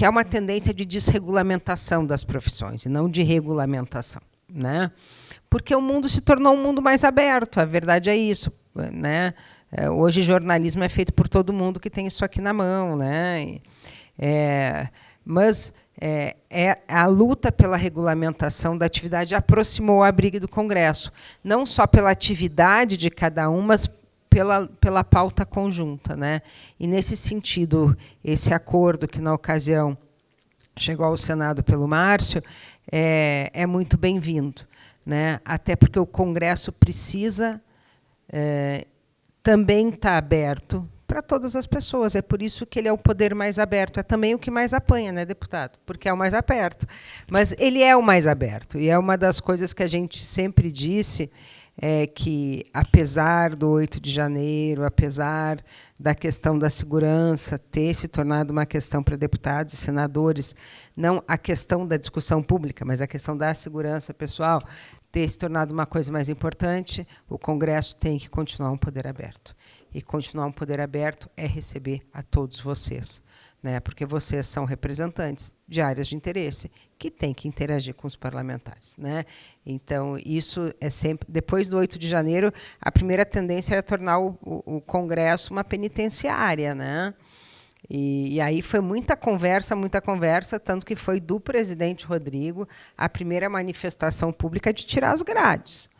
há uma tendência de desregulamentação das profissões, e não de regulamentação, né? Porque o mundo se tornou um mundo mais aberto, a verdade é isso, né? Hoje, jornalismo é feito por todo mundo que tem isso aqui na mão, né? Mas a luta pela regulamentação da atividade aproximou a briga do Congresso, não só pela atividade de cada um, mas pela pauta conjunta, né? E, nesse sentido, esse acordo que, na ocasião, chegou ao Senado pelo Márcio, é muito bem-vindo, né? Até porque o Congresso precisa também estar aberto para todas as pessoas. É por isso que ele é o poder mais aberto. É também o que mais apanha, né, deputado? Porque é o mais aberto. Mas ele é o mais aberto. E é uma das coisas que a gente sempre disse, que, apesar do 8 de janeiro, apesar da questão da segurança ter se tornado uma questão para deputados e senadores, não a questão da discussão pública, mas a questão da segurança pessoal, ter se tornado uma coisa mais importante, o Congresso tem que continuar um poder aberto. E continuar um poder aberto é receber a todos vocês, né? Porque vocês são representantes de áreas de interesse que têm que interagir com os parlamentares, né? Então, isso é sempre... Depois do 8 de janeiro, a primeira tendência era tornar o Congresso uma penitenciária, né? E aí foi muita conversa, tanto que foi do presidente Rodrigo a primeira manifestação pública de tirar as grades,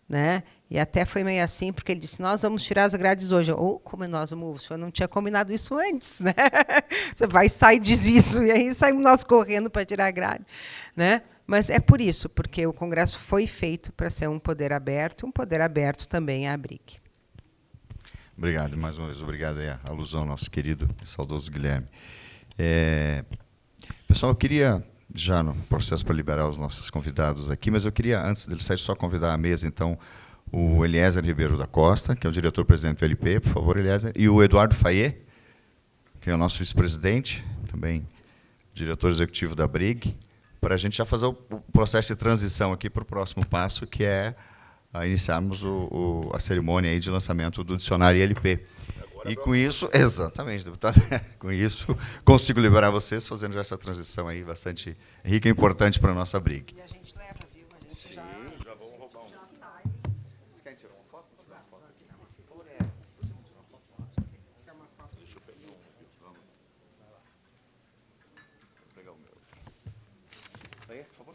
né? E até foi meio assim, porque ele disse, nós vamos tirar as grades hoje. Ou, como nós vamos? O senhor não tinha combinado isso antes, né? Você vai sair e diz isso, e aí saímos nós correndo para tirar a grade, né? Mas é por isso, porque o Congresso foi feito para ser um poder aberto, e um poder aberto também é a Brig. Obrigado, mais uma vez, obrigado aí a alusão ao nosso querido e saudoso Guilherme. Pessoal, eu queria, já no processo para liberar os nossos convidados aqui, mas eu queria, antes dele sair, só convidar à mesa, então, o Eliezer Ribeiro da Costa, que é o diretor-presidente do LP, por favor, Eliezer, e o Eduardo Fayet, que é o nosso vice-presidente, também diretor executivo da Brig, para a gente já fazer o processo de transição aqui para o próximo passo, que é iniciarmos a cerimônia aí de lançamento do dicionário ILP. E com isso, exatamente, deputado, com isso, consigo liberar vocês, fazendo já essa transição aí bastante rica e importante para a nossa Brig. E a gente leva, viu? A gente Sim, já vamos roubar um. Já sai. Vocês querem tirar uma foto? Vamos tirar uma foto aqui. Tirar uma foto. Deixa eu pegar um aqui. Vamos. Vou pegar o meu. Aí, por favor.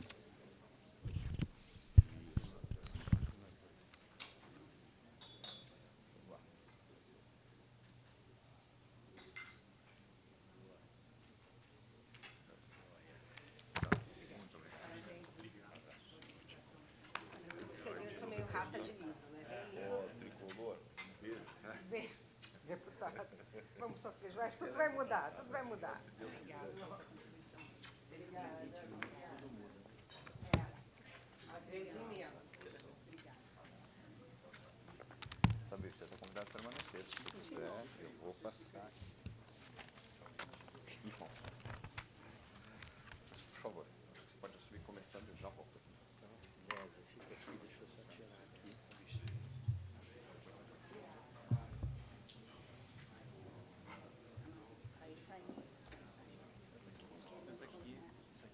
Vamos sofrer, tudo vai mudar, tudo vai mudar. Obrigada. Às vezes menos. Sabe, você está convidado a permanecer, se quiser, eu vou passar. Bom. Por favor, você pode subir começando e já volta. Fica aqui, deixa eu só tirar aqui.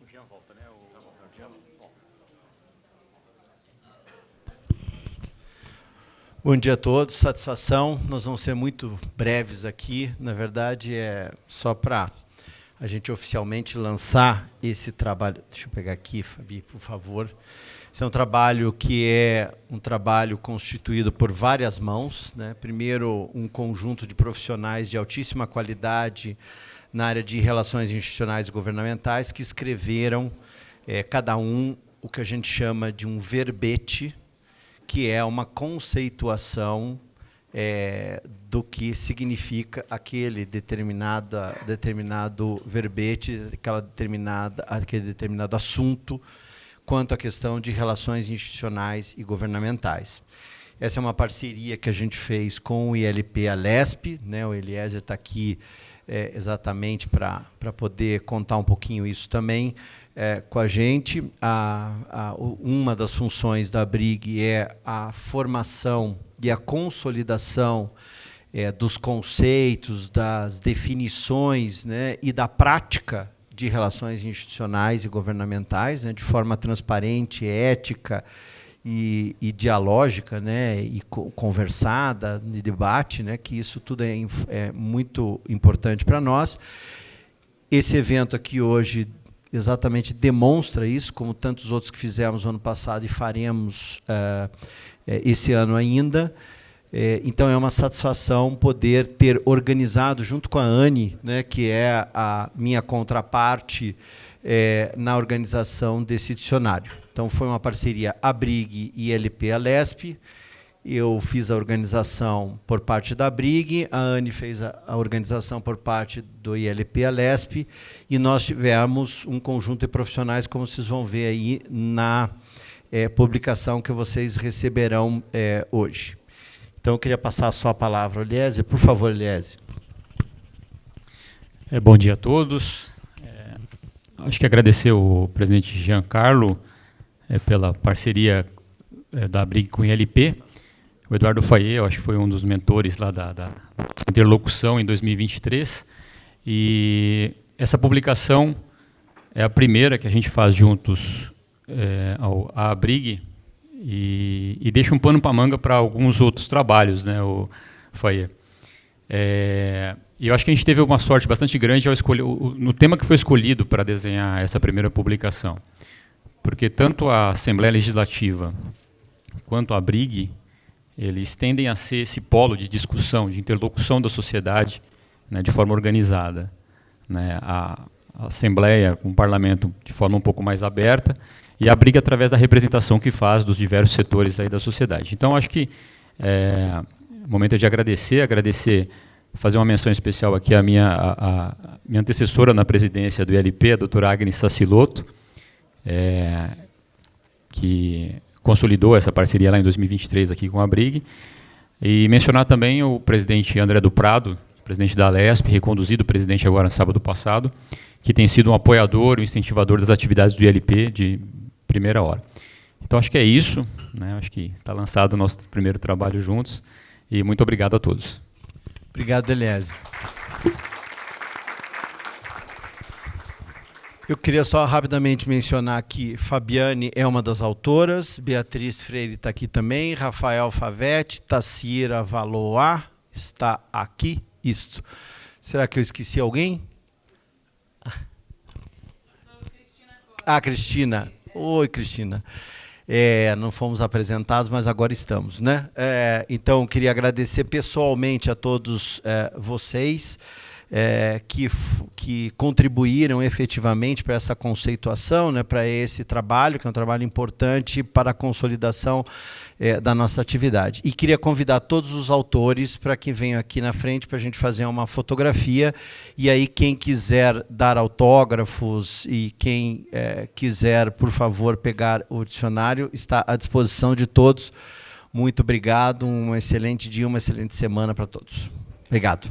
O Jean volta, né? O Jean volta. Bom dia a todos, satisfação. Nós vamos ser muito breves aqui. Na verdade, é só para a gente oficialmente lançar esse trabalho. Deixa eu pegar aqui, Fabi, por favor. Esse é um trabalho que é um trabalho constituído por várias mãos, né? Primeiro, um conjunto de profissionais de altíssima qualidade na área de relações institucionais e governamentais que escreveram, cada um, o que a gente chama de um verbete, que é uma conceituação do que significa aquele determinado verbete, aquele determinado assunto, quanto à questão de relações institucionais e governamentais. Essa é uma parceria que a gente fez com o ILP Alesp, né? O Eliezer está aqui exatamente para poder contar um pouquinho isso também com a gente. Uma das funções da Brig é a formação e a consolidação dos conceitos, das definições, né, e da prática de relações institucionais e governamentais, né, de forma transparente, ética e dialógica, né, e conversada, de debate, né, que isso tudo é muito importante para nós. Esse evento aqui hoje exatamente demonstra isso, como tantos outros que fizemos no ano passado e faremos esse ano ainda. Então, é uma satisfação poder ter organizado, junto com a Anne, né, que é a minha contraparte na organização desse dicionário. Então, foi uma parceria ABRIG e ILP-ALESP. Eu fiz a organização por parte da ABRIG, a Anne fez a organização por parte do ILP-ALESP, e nós tivemos um conjunto de profissionais, como vocês vão ver aí na publicação que vocês receberão hoje. Então, eu queria passar só a palavra ao Eliese. Por favor, Eliese. Bom dia a todos. Acho que agradecer ao presidente Giancarlo pela parceria da ABRIG com o ILP. O Eduardo Fayet, eu acho que foi um dos mentores lá da interlocução em 2023. E essa publicação é a primeira que a gente faz juntos à ABRIG e deixa um pano para a manga para alguns outros trabalhos, né, o Fayet. E eu acho que a gente teve uma sorte bastante grande ao escolher no tema que foi escolhido para desenhar essa primeira publicação. Porque tanto a Assembleia Legislativa quanto a ABRIG, eles tendem a ser esse polo de discussão, de interlocução da sociedade, né, de forma organizada. Né, a Assembleia com o Parlamento de forma um pouco mais aberta e a ABRIG através da representação que faz dos diversos setores aí da sociedade. Então, acho que o momento é de agradecer, fazer uma menção especial aqui à minha antecessora na presidência do ILP, a doutora Agnes Sacilotto, que consolidou essa parceria lá em 2023 aqui com a ABRIG, e mencionar também o presidente André do Prado, presidente da ALESP, reconduzido presidente agora no sábado passado, que tem sido um apoiador, um incentivador das atividades do ILP de primeira hora. Então, acho que é isso, né? Acho que está lançado o nosso primeiro trabalho juntos, e muito obrigado a todos. Obrigado, Eliese. Eu queria só rapidamente mencionar que Fabiane é uma das autoras, Beatriz Freire está aqui também, Rafael Favetti, Tassira Valois está aqui. Isto. Será que eu esqueci alguém? Cristina. Oi, Cristina. Não fomos apresentados, mas agora estamos, né? Então, queria agradecer pessoalmente a todos vocês que contribuíram efetivamente para essa conceituação, né, para esse trabalho, que é um trabalho importante para a consolidação da nossa atividade. E queria convidar todos os autores para que venham aqui na frente para a gente fazer uma fotografia. E aí, quem quiser dar autógrafos e quem quiser, por favor, pegar o dicionário, está à disposição de todos. Muito obrigado, um excelente dia, uma excelente semana para todos. Obrigado.